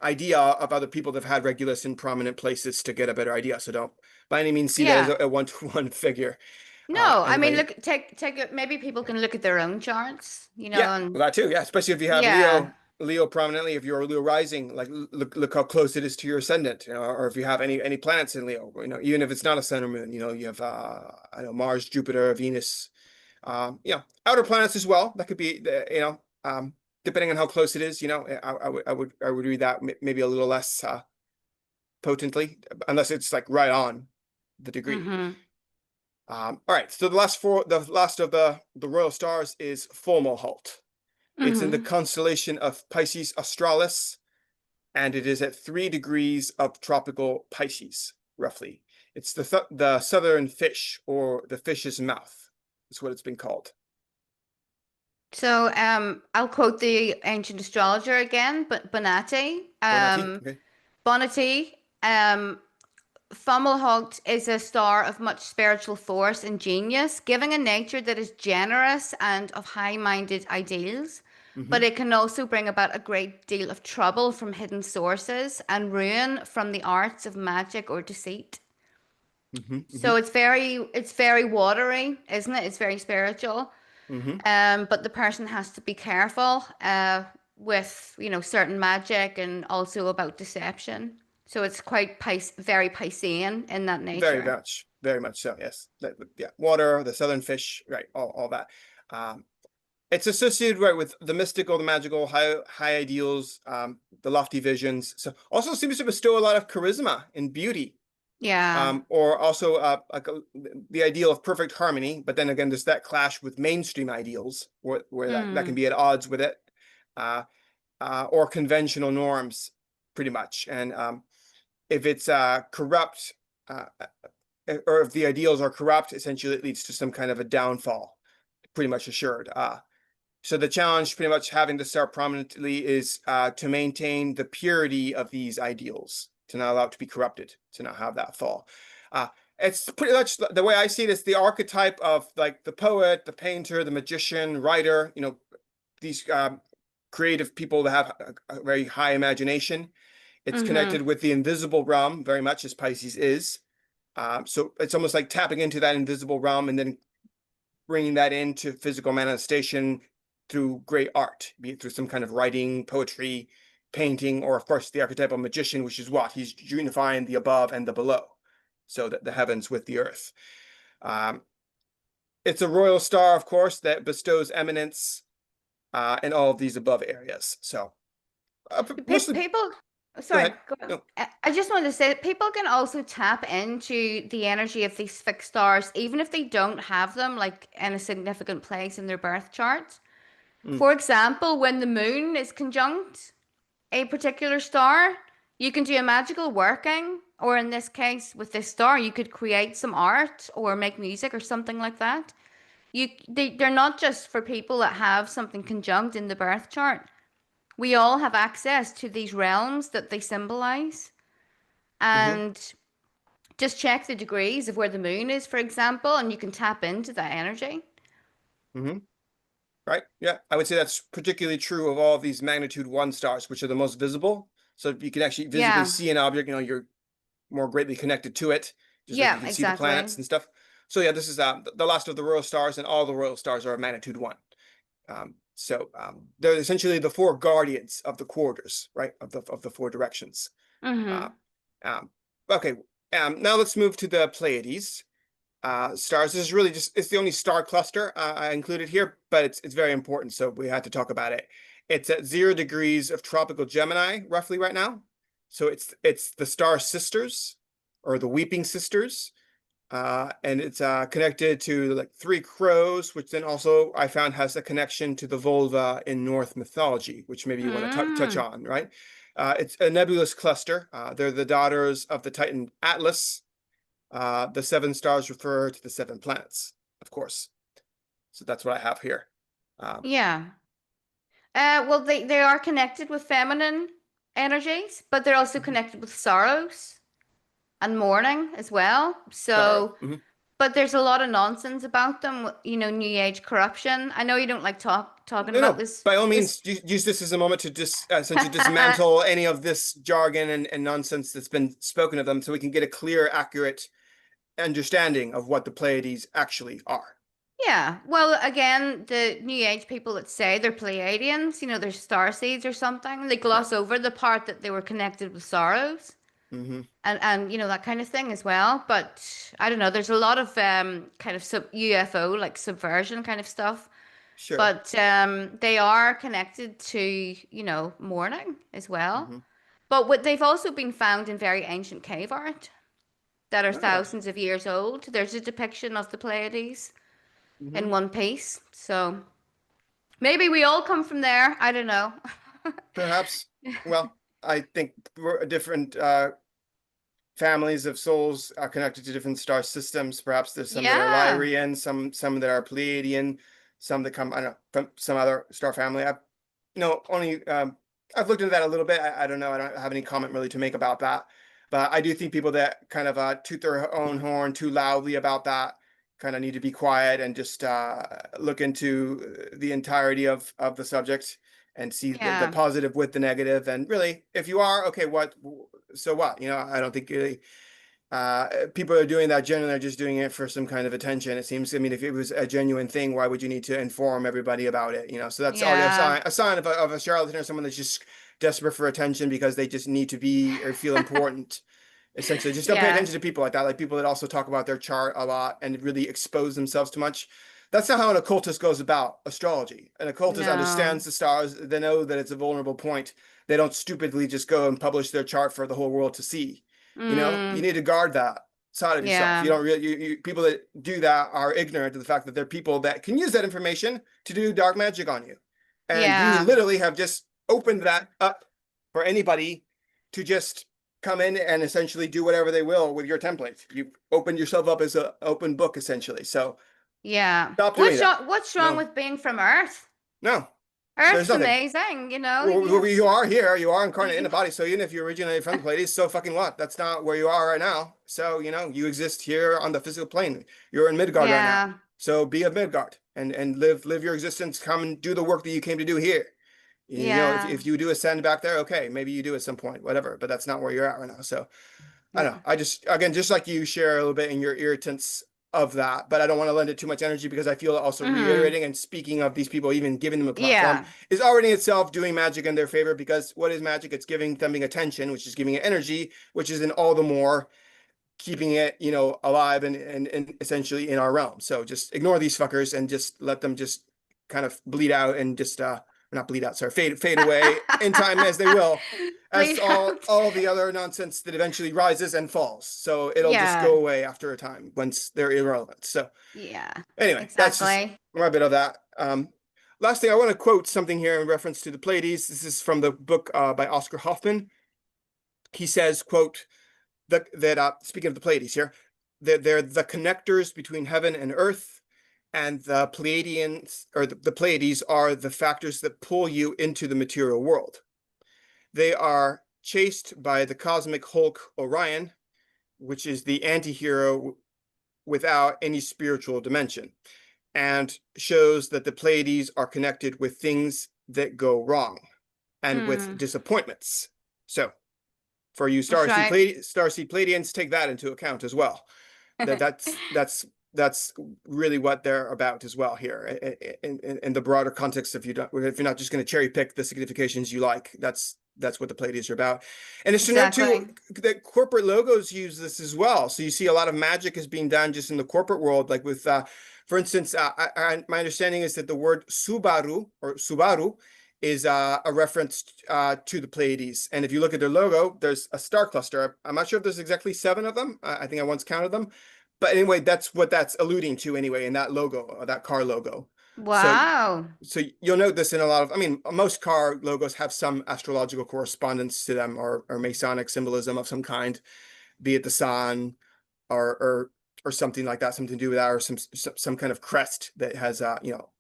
idea of other people that have had Regulus in prominent places to get a better idea. So don't by any means see that as Yeah. a one-to-one figure. No, I mean, Anybody look, maybe people can look at their own charts, Yeah, and well, that too. Yeah, especially if you have yeah. Leo prominently. If you're a Leo rising, like look how close it is to your ascendant, or if you have any planets in Leo, even if it's not a sun or moon, you have I know Mars, Jupiter, Venus, outer planets as well. That could be depending on how close it is. I would read that maybe a little less potently, unless it's like right on the degree. Mm-hmm. All right, so the last of the royal stars is Fomalhaut. It's in the Mm-hmm. constellation of Pisces Australis, and it is at 3 degrees of tropical Pisces, roughly. It's the southern fish, or the fish's mouth. Is what it's been called. So, I'll quote the ancient astrologer again, but Bonatti. Bonatti. Okay. Bonatti, um, Fomalhaut is a star of much spiritual force and genius, giving a nature that is generous and of high-minded ideals. But Mm-hmm. it can also bring about a great deal of trouble from hidden sources and ruin from the arts of magic or deceit. Mm-hmm. Mm-hmm. So it's very watery, isn't it? It's very spiritual. Mm-hmm. But the person has to be careful with, certain magic and also about deception. So it's quite very Piscean in that nature. Very much so. Yes. Yeah. Water, the southern fish, right? All that. Um, it's associated, right, with the mystical, the magical, high ideals, the lofty visions. So also seems to bestow a lot of charisma and beauty, Yeah. or also the ideal of perfect harmony. But then again, there's that clash with mainstream ideals, where that can Mm. be at odds with it, uh, or conventional norms, pretty much. And if it's corrupt, or if the ideals are corrupt, essentially it leads to some kind of a downfall, pretty much assured. So the challenge, pretty much having to start prominently, is to maintain the purity of these ideals, to not allow it to be corrupted, to not have that fall. Uh, it's pretty much the way I see it is the archetype of like the poet, the painter, the magician, writer. These creative people that have a very high imagination. It's Mm-hmm. connected with the invisible realm, very much as Pisces is. So it's almost like tapping into that invisible realm and then bringing that into physical manifestation through great art, be it through some kind of writing, poetry, painting, or of course the archetypal magician, which is what he's unifying the above and the below, so that the heavens with the earth. Um, it's a royal star, of course, that bestows eminence in all of these above areas. So mostly, People, go sorry, ahead. go on. No. I just wanted to say that people can also tap into the energy of these fixed stars, even if they don't have them like in a significant place in their birth chart. Mm, For example, when the moon is conjunct a particular star, you can do a magical working, or in this case, with this star, you could create some art or make music or something like that. They're not just for people that have something conjunct in the birth chart. We all have access to these realms that they symbolize. hmm And just check the degrees of where the moon is, for example, and you can tap into that energy. hmm Right? Yeah, I would say that's particularly true of all of these magnitude one stars, which are the most visible. So if you can actually visibly Yeah. see an object, you're more greatly connected to it, just like you Yeah, can see the planets exactly. and stuff. So yeah, this is the last of the royal stars, and all the royal stars are magnitude one. They're essentially the four guardians of the quarters, right? Of the four directions. Uh, Mm-hmm. um, okay. Now let's move to the Pleiades stars. This is really it's the only star cluster I included here, but it's very important, so we had to talk about it. It's at 0 degrees of tropical Gemini, roughly right now. So it's the star sisters, or the weeping sisters. And it's connected to like three crows, which then also I found has a connection to the vulva in Norse mythology, which maybe you want to touch Mm. on, right? It's a nebulous cluster. They're the daughters of the Titan Atlas. The seven stars refer to the seven planets, of course. So that's what I have here. Um, Yeah. Well, they are connected with feminine energies, but they're also mhm. connected with sorrows and mourning as well. Sorrow. So, but there's a lot of nonsense about them, New Age corruption. I know you don't like talking No, about no. this By all this means, use this as a moment to essentially dismantle any of this jargon and nonsense that's been spoken of them, so we can get a clear, accurate understanding of what the Pleiades actually are. Yeah, well, again, the New Age people that say they're Pleiadians, they're star seeds or something, they Right. gloss over the part that they were connected with sorrows Mm-hmm. and that kind of thing as well. But I don't know, there's a lot of kind of UFO like subversion kind of stuff. Sure. But they are connected to, mourning as well. Mm-hmm. But what they've also been found in very ancient cave art that are Oh. thousands of years old. There's a depiction of the Pleiades Mm-hmm. in one piece. So maybe we all come from there. I don't know. Perhaps. Well, I think we're a different families of souls are connected to different star systems. Perhaps there's some that are Yeah. Lyrian, some that are Pleiadian, some that come, I don't know, from some other star family. I've only I've looked into that a little bit. I don't know. I don't have any comment really to make about that. But I do think people that kind of toot their own horn too loudly about that kind of need to be quiet and just look into the entirety of the subject and see the Yeah. positive with the negative. And really, if you are okay, what so what? I don't think really people are doing that generally are just doing it for some kind of attention. It seems. I mean, if it was a genuine thing, why would you need to inform everybody about it? So that's already Yeah. a sign of a charlatan or someone that's just desperate for attention because they just need to be or feel important. Essentially, just don't pay Yeah. attention to people like that. Like people that also talk about their chart a lot and really expose themselves too much. That's not how an occultist goes about astrology. An occultist No. understands the stars. They know that it's a vulnerable point. They don't stupidly just go and publish their chart for the whole world to see. You Mm. need to guard that side of yourself. You Yeah. don't really, people that do that are ignorant of the fact that there are people that can use that information to do dark magic on you. And you Yeah. literally have just opened that up for anybody to just come in and essentially do whatever they will with your template. You opened yourself up as an open book, essentially. So Yeah. stop doing that. What's wrong No, with being from Earth? no, there's Earth's nothing. amazing, you know. You Well, have you are here, you are incarnate in you, a body. So even if you originated from the Pleiades, so fucking what? That's not where you are right now. So, you exist here on the physical plane. You're in Midgard right now. yeah. So be of Midgard and live your existence. Come and do the work that you came to do here. Yeah. If you do ascend back there, okay, maybe you do at some point, whatever. But that's not where you're at right now. So I don't know. Mm. I just, again, just like you share a little bit in your irritants of that, but I don't want to lend it too much energy because I feel also Mhm. reiterating and speaking of these people, even giving them a platform, Yeah. is already in itself doing magic in their favor. Because what is magic? It's giving them attention, which is giving it energy, which is in all the more keeping it, alive and essentially in our realm. So just ignore these fuckers and just let them just kind of bleed out and just not bleed out, sorry, fade away in time as they will, as Bleed out. all the other nonsense that eventually rises and falls. So it'll just Yeah. go away after a time once they're irrelevant. So Yeah. anyway, that's just Exactly. my bit of that. Last thing, I want to quote something here in reference to the Pleiades. This is from the book by Oscar Hoffman. He says, quote, speaking of the Pleiades here, that they're the connectors between heaven and earth, and the Pleiadians or the Pleiades are the factors that pull you into the material world. They are chased by the cosmic Hulk Orion, which is the anti-hero without any spiritual dimension, and shows that the Pleiades are connected with things that go wrong and with Mm. disappointments. So for you That's right. Starseed Pleiadians, take that into account as well. That's really what they're about as well here in the broader context. If you're not just going to cherry pick the significations you like, that's what the Pleiades are about. And it's to note too Exactly. that corporate logos use this as well. So you see a lot of magic is being done just in the corporate world, like with for instance, my understanding is that the word Subaru is a reference to the Pleiades. And if you look at their logo, there's a star cluster. I'm not sure if there's exactly 7 of them. I think I once counted them. But anyway, that's what that's alluding to anyway in that logo, that car logo. So Wow. you'll note this in a lot of, I mean, most car logos have some astrological correspondence to them or Masonic symbolism of some kind, be it the sun or or something like that, something to do with that, or some kind of crest that has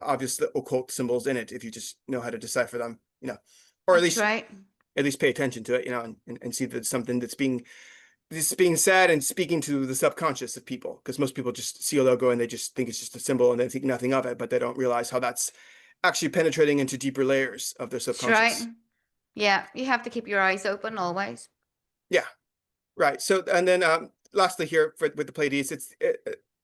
obvious occult symbols in it if you just know how to decipher them, or That's right. at least pay attention to it, and see that it's something that's being said and speaking to the subconscious of people, because most people just see a logo and they just think it's just a symbol and they think nothing of it, but they don't realize how that's actually penetrating into deeper layers of their That's right. subconscious. Yeah. You have to keep your eyes open always. Yeah, right. So, and then lastly here with the Pleiades, it's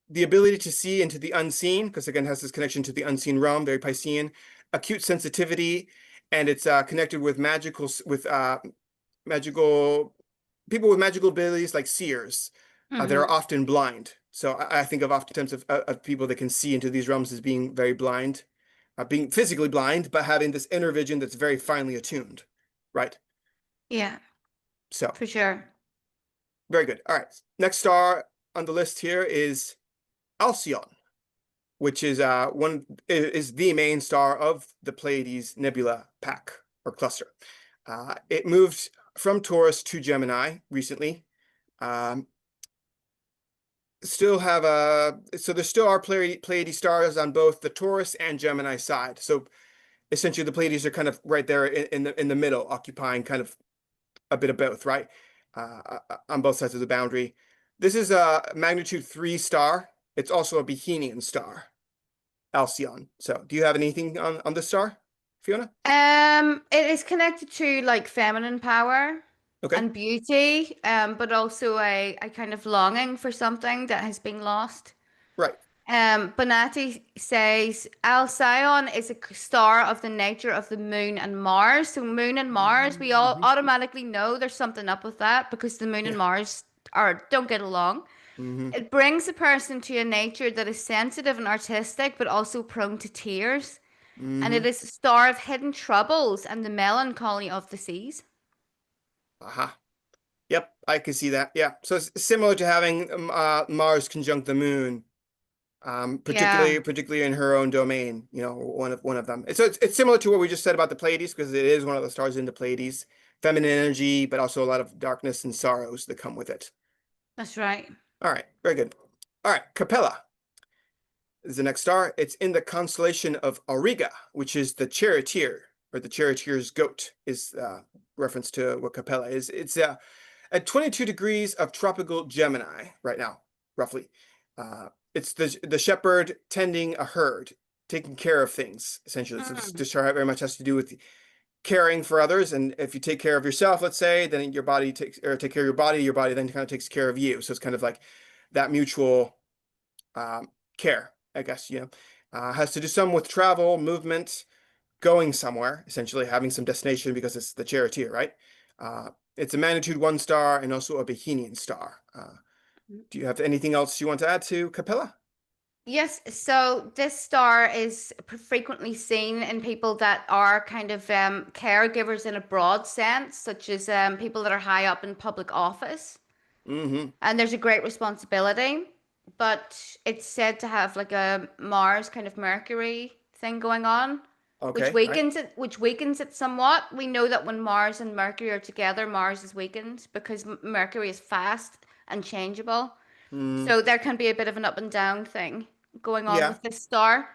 the ability to see into the unseen, because again, it has this connection to the unseen realm, very Piscean, acute sensitivity, and it's connected with magical people with magical abilities like seers that are Hmm. often blind. So I think of oftentimes of people that can see into these realms as being very blind, being physically blind, but having this inner vision that's very finely attuned, right? Yeah, So for sure. very good. All right, next star on the list here is Alcyon, which is one is the main star of the Pleiades nebula pack or cluster. It moved from Taurus to Gemini recently, Um, Still have so there still are Pleiades stars on both the Taurus and Gemini side. So essentially, the Pleiades are kind of right there in the middle, occupying kind of a bit of both, right? On both sides of the boundary. This is a magnitude 3 star. It's also a Bohemian star, Alcyon. So, do you have anything on this star, Fiona? It is connected to like feminine power Okay, and beauty, but also a kind of longing for something that has been lost. right. Bonatti says Alcyon is a star of the nature of the moon and Mars. So moon and Mars, we all Hmm. automatically know there's something up with that because the moon and Yeah. Mars are don't get along. Hmm. It brings a person to a nature that is sensitive and artistic, but also prone to tears. And it Hmm. is a star of hidden troubles and the melancholy of the seas. Aha. Yep, I can see that. Yeah. So it's similar to having Mars conjunct the moon, Yeah. particularly in her own domain. One of them. So it's similar to what we just said about the Pleiades, because it is one of the stars in the Pleiades. Feminine energy, but also a lot of darkness and sorrows that come with it. That's right. All right, very good. All right, Capella is the next star. It's in the constellation of Auriga, which is the charioteer, or the charioteer's goat, is reference to what Capella is. It's at 22 degrees of tropical Gemini right now, roughly. It's the shepherd tending a herd, taking care of things, essentially. So Mm. this star very much has to do with caring for others. And if you take care of yourself, let's say, then your body takes, or take care of your body then kind of takes care of you. So it's kind of like that mutual um, care, I guess, has to do some with travel, movement, going somewhere, essentially having some destination because it's the charioteer, right? It's a magnitude 1 star and also a Bohemian star. Do you have anything else you want to add to Capella? Yes, so this star is frequently seen in people that are kind of caregivers in a broad sense, such as people that are high up in public office. Mm-hmm. And there's a great responsibility, but it's said to have like a Mars kind of Mercury thing going on, Okay, right. which weakens it somewhat. We know that when Mars and Mercury are together, Mars is weakened because Mercury is fast and changeable. Mm, So there can be a bit of an up and down thing going on yeah, with this star.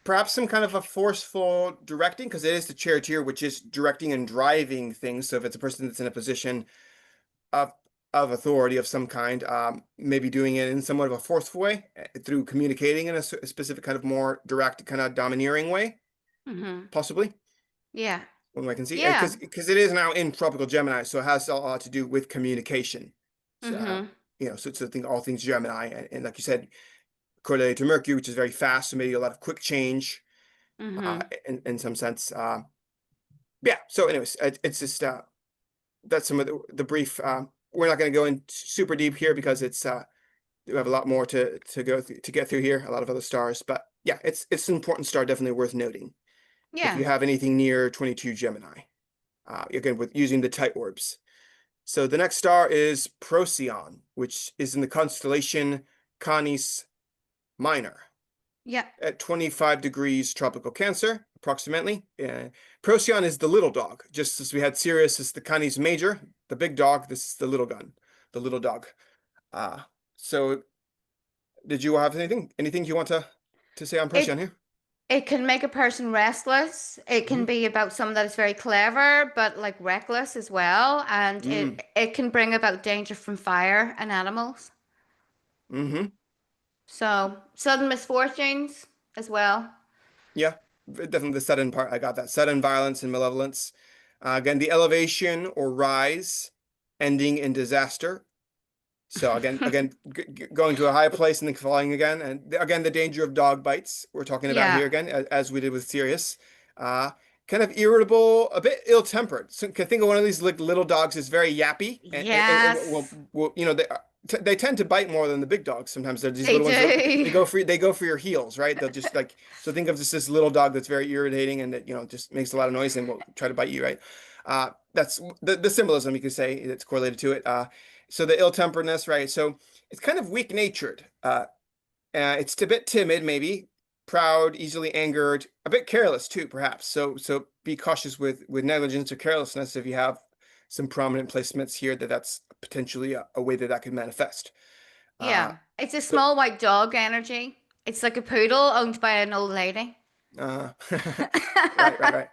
perhaps some kind of a forceful directing, because it is the charioteer, which is directing and driving things. So if it's a person that's in a position of of authority of some kind, maybe doing it in somewhat of a forceful way through communicating in a specific kind of more direct, kind of domineering way, Hmm. possibly. Yeah. One way I can see, Yeah. because it is now in tropical Gemini, so it has a lot to do with communication. So, Hmm. so think all things Gemini, and like you said, correlated to Mercury, which is very fast, so maybe a lot of quick change, uh, Hmm. in some sense. Yeah. So, anyways, it's just that's some of the brief. We're not going to go in super deep here because we have a lot more to go through, to get through here. A lot of other stars, but yeah, it's an important star, definitely worth noting if Yeah. you have anything near 22 Gemini. Again, with using the tight orbs. So the next star is Procyon, which is in the constellation Canis Minor Yeah. at 25 degrees tropical Cancer, approximately. Procyon is the little dog, just as we had Sirius as the Canis Major, the big dog. This is the little gun, the little dog. Uh, so did you have anything you want to say on Procyon It here? it can make a person restless. It can Hmm. be about someone that is very clever, but like reckless as well. And Mm. it can bring about danger from fire and animals. Hmm. So sudden misfortunes as well. Yeah, definitely the sudden part. I got that. Sudden violence and malevolence. Again, the elevation or rise, ending in disaster. So again, going to a high place and then falling again, and again the danger of dog bites. We're talking about Yeah. here again, as we did with Sirius. Uh, Kind of irritable, a bit ill-tempered. So can think of one of these like little dogs is very yappy, and Yes, they tend to bite more than the big dogs. Sometimes they're these they little ones. do. They go for your heels, right? They'll just like so think of this little dog that's very irritating and that just makes a lot of noise and will try to bite you, right? That's the symbolism you could say that's correlated to it. So the ill-temperedness, right? So it's kind of weak-natured. It's a bit timid, maybe, proud, easily angered, a bit careless too, perhaps. So be cautious with negligence or carelessness if you have some prominent placements here that's potentially a way that that could manifest. Uh, Yeah. It's a so, small white dog energy. It's like a poodle owned by an old lady. uh, right, right, right.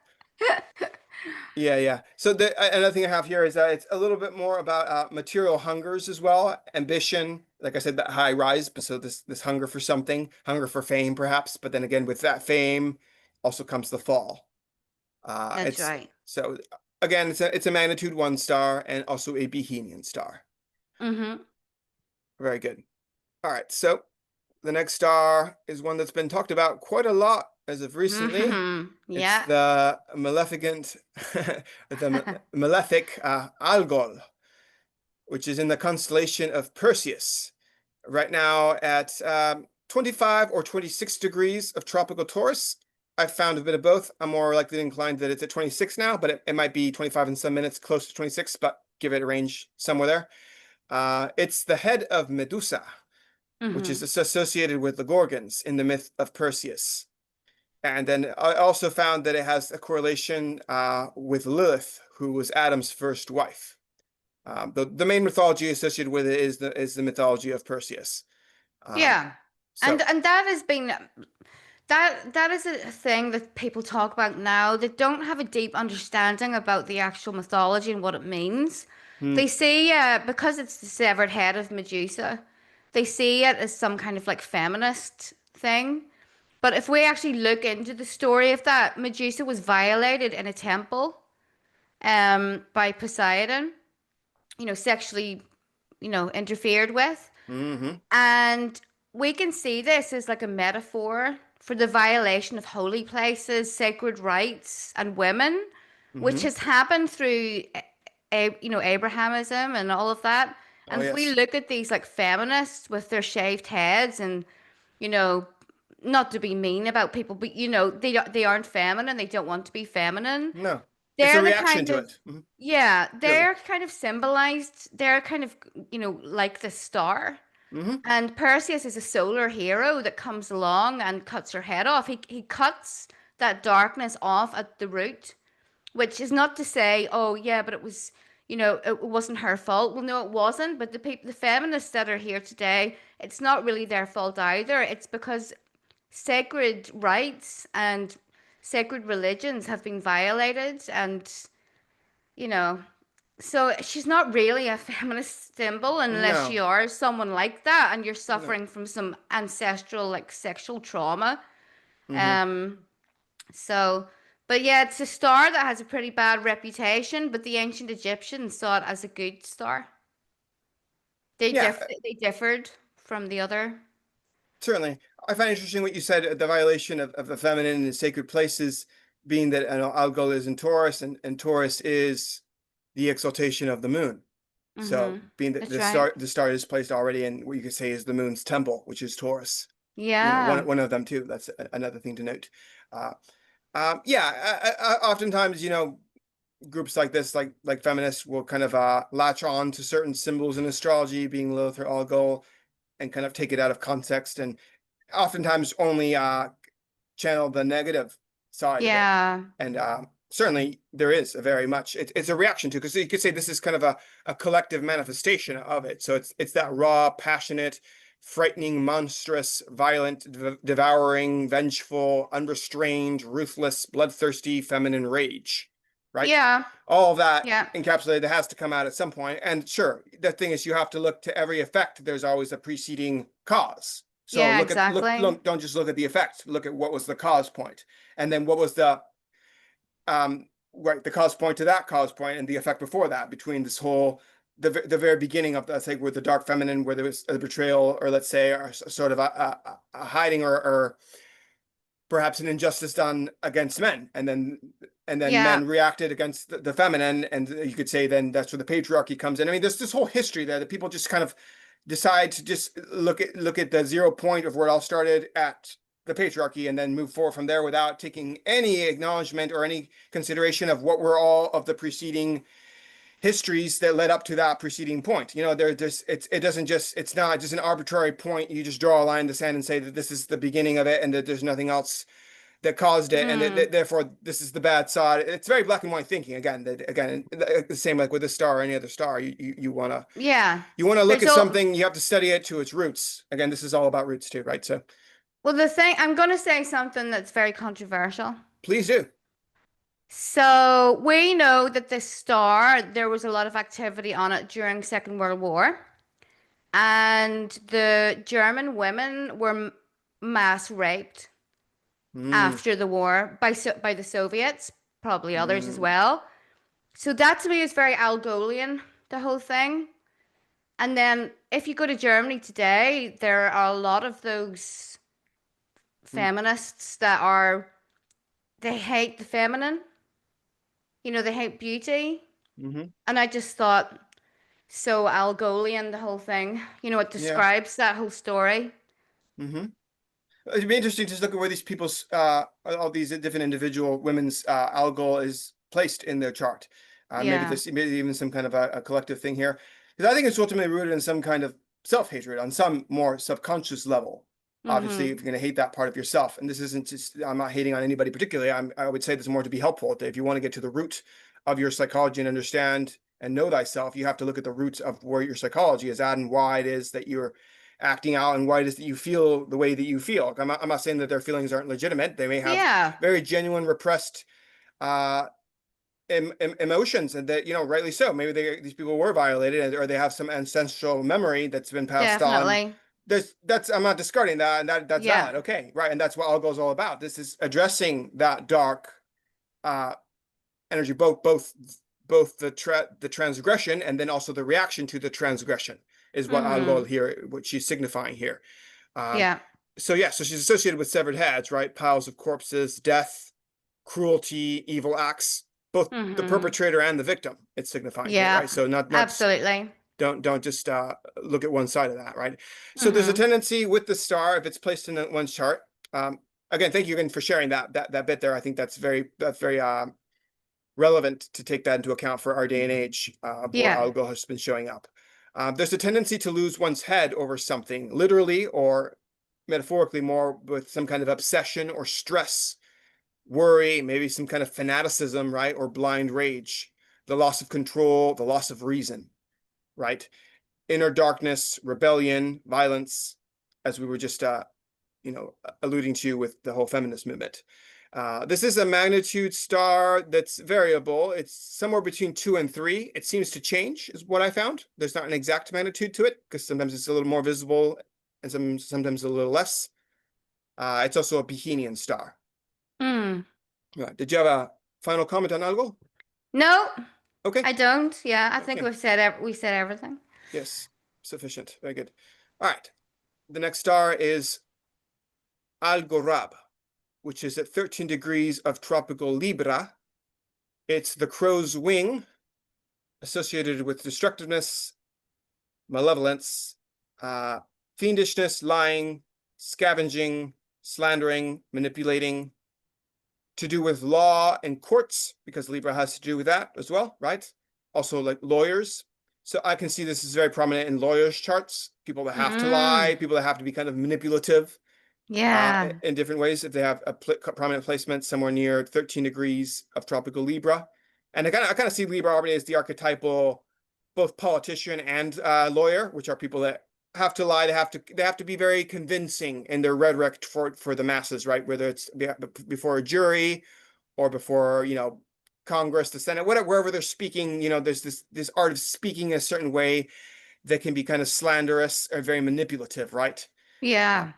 Yeah, yeah. So another thing I have here is that it's a little bit more about material hungers as well, ambition. Like I said, that high rise, but so this hunger for something, hunger for fame, perhaps. But then again, with that fame, also comes the fall. That's It's right. so again, it's a magnitude 1 star and also a Bohemian star. Mm-hmm. Very good. All right, so the next star is one that's been talked about quite a lot as of recently. Mm-hmm. It's Yeah. the malefic Algol, which is in the constellation of Perseus. Right now at 25 or 26 degrees of tropical Taurus. I've found a bit of both. I'm more likely inclined that it's at 26 now, but it might be 25 in some minutes, close to 26, but give it a range somewhere there. It's the head of Medusa, which is Mm-hmm. associated with the Gorgons in the myth of Perseus. And then I also found that it has a correlation with Lilith, who was Adam's first wife. The main mythology associated with it is the mythology of Perseus. Um, Yeah. And so, and that has been that is a thing that people talk about now that don't have a deep understanding about the actual mythology and what it means. hmm, They see because it's the severed head of Medusa, they see it as some kind of like feminist thing. But if we actually look into the story of that, Medusa was violated in a temple by Poseidon, sexually, interfered with. hmm, And we can see this as like a metaphor for the violation of holy places, sacred rites, and women, which hmm. has happened through, Abrahamism and all of that. Oh, And if we yes. look at these like feminists with their shaved heads and, you know, not to be mean about people, but they aren't feminine. They don't want to be feminine. No, it's a They're the reaction kind to of it. Mhm. yeah, Clearly. they're kind of symbolized. They're kind of like the star. Hmm. And Perseus is a solar hero that comes along and cuts her head off. He cuts that darkness off at the root, which is not to say, oh yeah, but it wasn't her fault. Well, no, it wasn't. But the feminists that are here today, it's not really their fault either. It's because sacred rights and sacred religions have been violated, and you know, so she's not really a feminist symbol unless No, you are someone like that and you're no. suffering from some ancestral like sexual trauma. Hmm. Um, so but yeah, it's a star that has a pretty bad reputation, but the ancient Egyptians saw it as a good star. Yeah, They differed from the other. certainly. I find interesting what you said, the violation of the feminine and sacred places, being that Algol is in Taurus, and Taurus is the exaltation of the moon. So, Mm-hmm. being that That's right. the star is placed already in what you could say is the moon's temple, which is Taurus. Yeah. One of them too. That's another thing to note. Uh, yeah, oftentimes, groups like this, like feminists, will kind of latch on to certain symbols in astrology, being Lilith or Algol, and kind of take it out of context, and oftentimes only channel the negative side of it. Yeah. And certainly there is a very much it's a reaction to, because you could say this is kind of a collective manifestation of it. So it's that raw, passionate, frightening, monstrous, violent, devouring, vengeful, unrestrained, ruthless, bloodthirsty, feminine rage, right? Yeah. All of that Yeah. encapsulated that has to come out at some point. And sure, the thing is, you have to look to every effect. There's always a preceding cause. So Yeah, exactly. don't just look at the effect. Look at what was the cause point, and then what was the cause point to that cause point, and the effect before that, between this whole the very beginning of, let's say, with the dark feminine, where there was a betrayal, or let's say, or sort of a hiding, or perhaps an injustice done against men, and then Yeah. men reacted against the feminine, and you could say then that's where the patriarchy comes in. I mean, there's this whole history there that people just kind of decide to just look at the 0 point of where it all started at the patriarchy, and then move forward from there without taking any acknowledgement or any consideration of what were all of the preceding histories that led up to that preceding point. It's not just an arbitrary point. You just draw a line in the sand and say that this is the beginning of it, and that there's nothing else that caused it, and Mm. therefore this is the bad side. It's very black and white thinking. Again, the same like with this star or any other star. You wanna Yeah. look There's at all something, you have to study it to its roots. Again, this is all about roots too, right? So well, the thing I'm going to say something that's very controversial. please do. So we know that this star, there was a lot of activity on it during Second World War, and the German women were mass raped Mm, after the war by the Soviets, probably others as mm, well. So that to me is very Algolian, the whole thing. And then if you go to Germany today, there are a lot of those mm, feminists that are they hate the feminine. They hate beauty. hmm. And I just thought so Algolian, the whole thing. It Yeah. describes that whole story. Hmm. It'd be interesting to just look at where these people's all these different individual women's algol is placed in their chart. Yeah. Maybe even some kind of a collective thing here, because I think it's ultimately rooted in some kind of self-hatred on some more subconscious level. Obviously, Mm-hmm. if you're going to hate that part of yourself, and this isn't just, I'm not hating on anybody particularly. I would say this more to be helpful. If you want to get to the root of your psychology and understand and know thyself, you have to look at the roots of where your psychology is at and why it is that you're acting out and why it is that you feel the way that you feel. I'm not saying that their feelings aren't legitimate. They may have Yeah. very genuine repressed uh, emotions, and that, rightly so. Maybe these people were violated, or they have some ancestral memory that's been passed on. Definitely. That's I'm not discarding that, and that's Yeah. valid. Okay, right, and that's what Algo is all about. This is addressing that dark uh, energy, both the transgression and then also the reaction to the transgression is what Mm-hmm. Algol here, what she's signifying here. Um, Yeah. so yeah, so she's associated with severed heads, right? Piles of corpses, death, cruelty, evil acts, both the Mm-hmm. perpetrator and the victim. It's signifying here, Yeah. right? So not just Absolutely. don't just look at one side of that, right? So there's a Mm-hmm. tendency with the star if it's placed in one's chart. Again, thank you again for sharing that bit there. I think that's very relevant to take that into account for our day and age, where Yeah. algo has been showing up. There's a tendency to lose one's head over something, literally or metaphorically, more with some kind of obsession or stress, worry, maybe some kind of fanaticism, right? Or blind rage, the loss of control, the loss of reason, right? Inner darkness, rebellion, violence, as we were just alluding to with the whole feminist movement. This is a magnitude star that's variable. It's somewhere between 2 and 3. It seems to change, is what I found. There's not an exact magnitude to it because sometimes it's a little more visible and sometimes a little less. It's also a Bohemian star. Mm. Right. Did you have a final comment on Algol? No, Okay. I don't. Yeah, I think Okay. we said everything. Yes. Sufficient. Very good. All right. The next star is Algorab, which is at 13 degrees of tropical Libra. It's the crow's wing associated with destructiveness, malevolence, uh, fiendishness, lying, scavenging, slandering, manipulating, to do with law and courts, because Libra has to do with that as well, right? Also, like lawyers. So I can see this is very prominent in lawyers' charts. People that have to lie, Mm. people that have to be kind of manipulative Yeah. in different ways if they have a prominent placement somewhere near 13 degrees of tropical Libra. And I kind of see Libra already as the archetypal both politician and lawyer, which are people that have to lie. They have to be very convincing in their rhetoric for the masses, right? Whether it's before a jury or before Congress, the Senate, whatever, wherever they're speaking. There's this art of speaking a certain way that can be kind of slanderous or very manipulative, right? Uh, Yeah. right.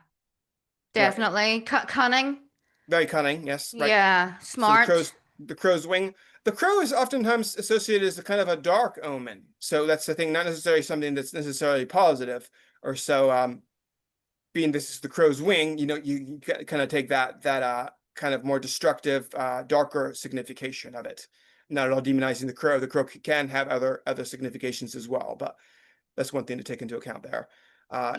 Definitely. Cunning. Very cunning, yes, right. Yeah. So Smart. the crow's wing. The crow is oftentimes associated as a kind of a dark omen. So that's the thing, not necessarily something that's necessarily positive or so. Being this is the crow's wing, you kind of take that kind of more destructive, darker signification of it. Not at all demonizing the crow. The crow can have other significations as well, but that's one thing to take into account there. Yeah.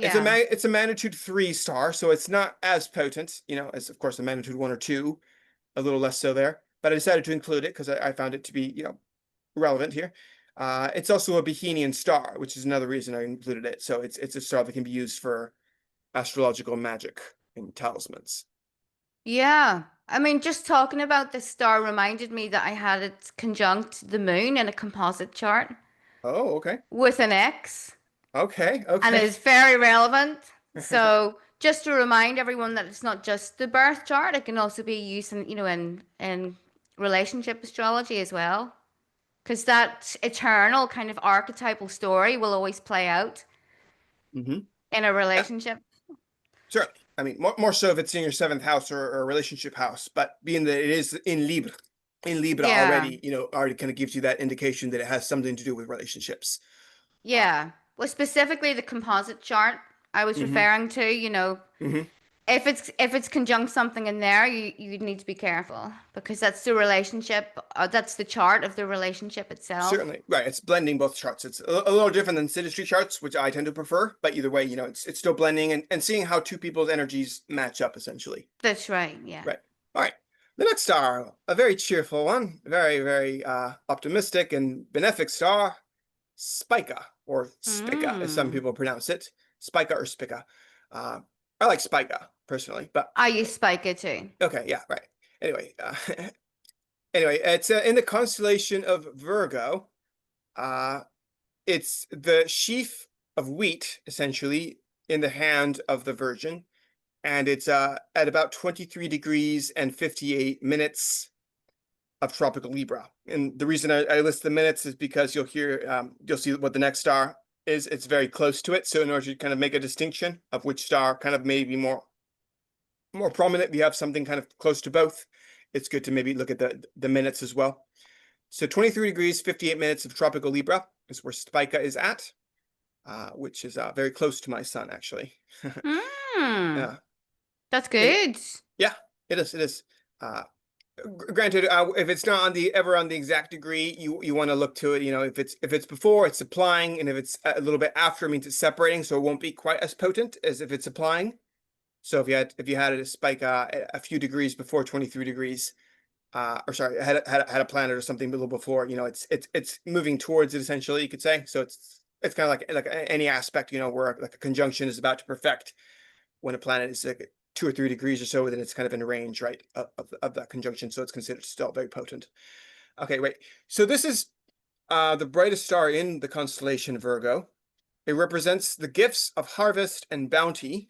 It's a magnitude 3 star, so it's not as potent, as of course a magnitude 1 or 2, a little less so there. But I decided to include it because I found it to be, relevant here. It's also a Bohemian star, which is another reason I included it. So it's a star that can be used for astrological magic and talismans. Yeah. I mean, just talking about the star reminded me that I had it conjunct the moon in a composite chart Oh, okay. with an X, Okay. and Okay. it is very relevant. So, just to remind everyone that it's not just the birth chart, it can also be used in, in relationship astrology as well. Because that eternal kind of archetypal story will always play out Hmm. in a relationship. Certainly. I mean, more so if it's in your seventh house or a relationship house, but being that it is in Libra Yeah. already, already kind of gives you that indication that it has something to do with relationships. Uh, Yeah. Well, specifically the composite chart I was hmm referring to, hmm if it's conjunct something in there, you need to be careful because that's the relationship, that's the chart of the relationship itself. Certainly. Right. It's blending both charts. It's a little different than synastry charts, which I tend to prefer, but either way, it's still blending and seeing how two people's energies match up essentially. That's right. Yeah. Right. All right. The next star, a very cheerful one, very, very optimistic and benefic star, Spica, or Spica, as some Mm. people pronounce it. Spica or Spica. Uh, I like Spica personally, but I use Spica too. okay, yeah, right. Anyway, anyway, it's in the constellation of Virgo. Uh, it's the sheaf of wheat, essentially, in the hand of the Virgin, and it's at about 23 degrees and 58 minutes of tropical Libra. And the reason I list the minutes is because you'll see what the next star is. It's very close to it. So in order to kind of make a distinction of which star kind of may be more prominent, we have something kind of close to both. It's good to maybe look at the minutes as well. So 23 degrees, 58 minutes of tropical Libra is where Spica is at, which is very close to my sun, actually. Hmm. uh, That's it, good. yeah, it is. It is. Uh, Granted, if it's not ever on the exact degree, you want to look to it. If it's before, it's applying, and if it's a little bit after, it means it's separating, so it won't be quite as potent as if it's applying. So if you had a spike a few degrees before 23 degrees, or sorry, had a planet or something a little before, it's moving towards it essentially, you could say. So it's kind of like any aspect, where like a conjunction is about to perfect. When a planet is like 2 or 3 degrees or so, then it's kind of in range, right, of that conjunction. So it's considered still very potent. Okay, wait. So this is the brightest star in the constellation Virgo. It represents the gifts of harvest and bounty.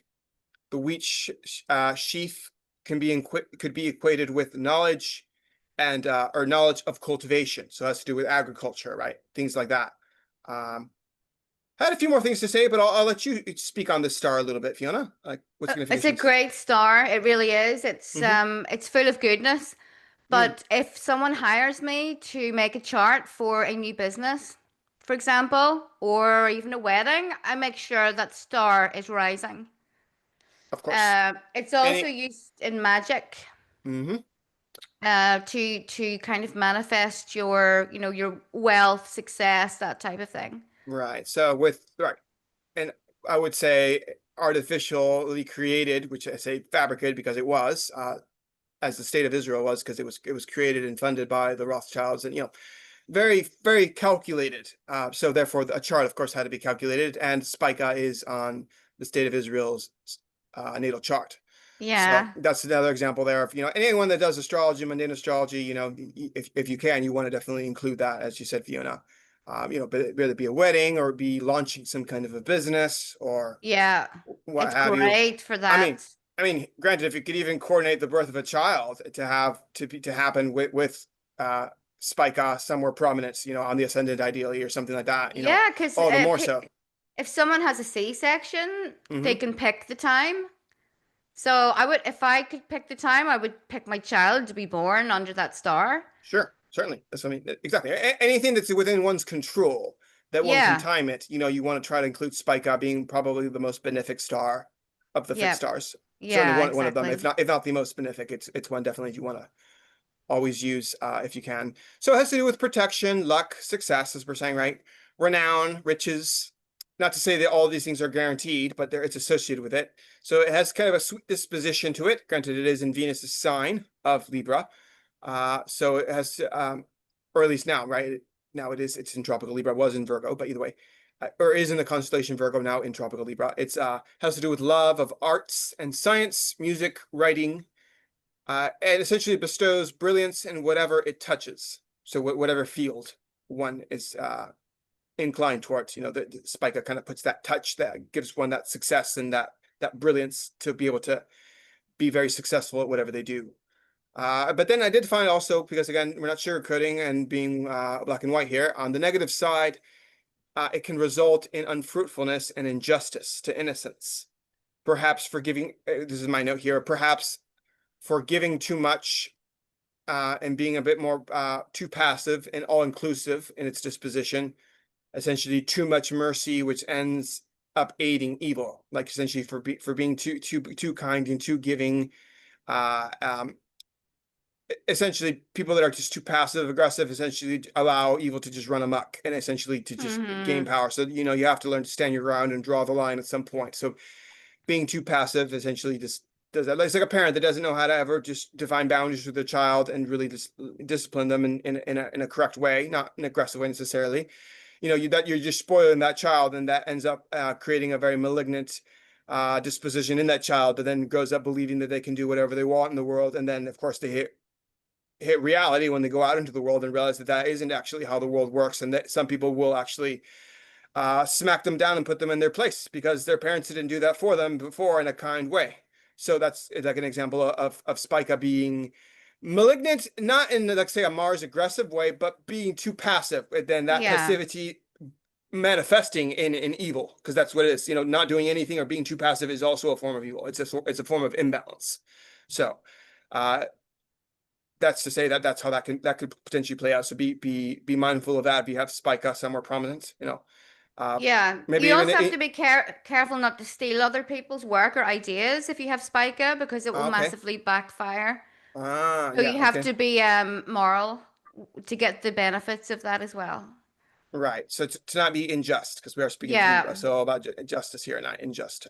The wheat sheaf could be equated with knowledge and or knowledge of cultivation. So it has to do with agriculture, right? Things like that. Um, I had a few more things to say, but I'll let you speak on this star a little bit, Fiona. Like, what It's a significations? great star. It really is. It's Mm-hmm. um it's full of goodness. Mm, But if someone hires me to make a chart for a new business, for example, or even a wedding, I make sure that star is rising. of course. It's also Any. used in magic, Mm-hmm. to kind of manifest your wealth, success, that type of thing. Right. So right, and I would say artificially created, which I say fabricated because it was, as the state of Israel was, because it was created and funded by the Rothschilds, and very, very calculated. So therefore, a chart, of course, had to be calculated, and Spica is on the state of Israel's natal chart. So Yeah. that's another example there of anyone that does astrology, mundane astrology. If you can, you want to definitely include that, as you said, Fiona. But whether it be a wedding or be launching some kind of a business or Yeah. what It's have you. great for I mean, that. granted, if you could even coordinate the birth of a child to happen with uh Spica somewhere prominent, on the ascendant ideally or something like that, Yeah, because all the more so. if someone has a C-section, they Hmm. can pick the time. So if I could pick the time, I would pick my child to be born under that star. Sure, certainly. That's what I mean. Exactly. Anything that's within one's control that one can Yeah. time it, you want to try to include Spica being probably the most benefic star of the fixed Yeah. stars. Certainly Yeah, one of them, if exactly. not the most benefic. It's one definitely you want to always use if you can. So it has to do with protection, luck, success, as we're saying, right? Renown, riches. Not to say that all these things are guaranteed, but it's associated with it. So it has kind of a sweet disposition to it. Granted, it is in Venus's sign of Libra. So it has, or at least now, right? Now it's in tropical Libra. It was in Virgo, but either way, or is in the constellation Virgo now in tropical Libra. It's has to do with love of arts and science, music, writing, and essentially bestows brilliance in whatever it touches. So whatever field one is inclined towards, the spica kind of puts that touch that gives one that success and that brilliance to be able to be very successful at whatever they do. But then I did find also, because again, we're not sugarcoating and being black and white here, on the negative side, it can result in unfruitfulness and injustice to innocence. Perhaps forgiving, this is my note here, perhaps forgiving too much and being a bit more too passive and all-inclusive in its disposition, essentially too much mercy, which ends up aiding evil, like essentially for being too kind and too giving. Uh, um, Essentially, people that are just too passive aggressive essentially allow evil to just run amok and essentially to just gain Mm-hmm. power. So you have to learn to stand your ground and draw the line at some point. So being too passive essentially just does that. It's like a parent that doesn't know how to ever just define boundaries with their child and really just discipline them in a correct way, not an aggressive way necessarily. You're just spoiling that child, and that ends up creating a very malignant disposition in that child that then grows up believing that they can do whatever they want in the world, and then of course they hit reality when they go out into the world and realize that that isn't actually how the world works, and that some people will actually smack them down and put them in their place because their parents didn't do that for them before in a kind way. So that's like an example of Spica being malignant, not in like say a Mars aggressive way, but being too passive. And then that Yeah. passivity manifesting in evil, because that's what it is. Not doing anything or being too passive is also a form of evil. It's a form of imbalance. So uh, that's to say that that's how that could potentially play out. So be mindful of that if you have Spica somewhere prominent. Uh, Yeah. maybe You even also have to be careful not to steal other people's work or ideas if you have Spica, because it will okay. massively backfire. So Yeah, you have okay. to be moral to get the benefits of that as well. Right. So to not be unjust, because we are speaking to Yeah. so all about justice here, not unjust.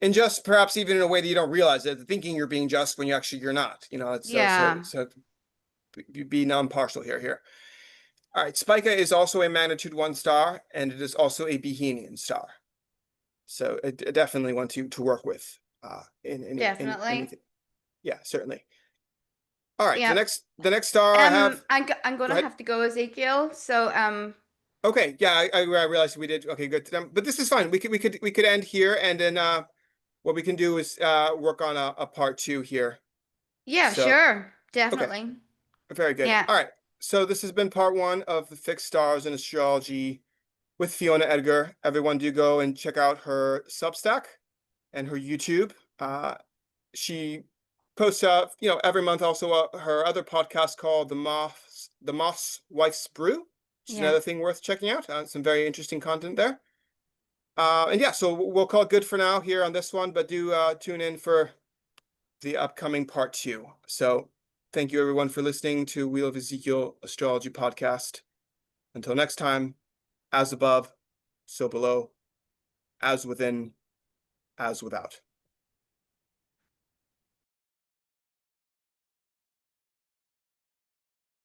Unjust, perhaps even in a way that you don't realize it, thinking you're being just when you're not. It's Yeah. so be non-partial here. All right. Spica is also a magnitude 1 star, and it is also a Bohemian star. So it definitely one to work with in in Definitely. anything. Yeah, certainly. All right. Yep. The next star I have. I'm Go gonna ahead. have to go, Ezekiel. So Okay, yeah, I realized we did. Okay, good. But this is fine. We could end here, and then what we can do is work on a part 2 here. yeah, So sure. okay, Definitely. very good. Yeah. All right. So this has been part 1 of the fixed stars in astrology with Fiona Edgar. Everyone, do go and check out her Substack and her YouTube. She posts every month also her other podcast called the Moth's Wife's Brew, which is Yeah. another thing worth checking out. Some very interesting content there. And yeah, so we'll call it good for now here on this one, but do tune in for the upcoming part 2. So thank you everyone for listening to Wheel of Ezekiel Astrology Podcast. Until next time, as above, so below, as within, as without.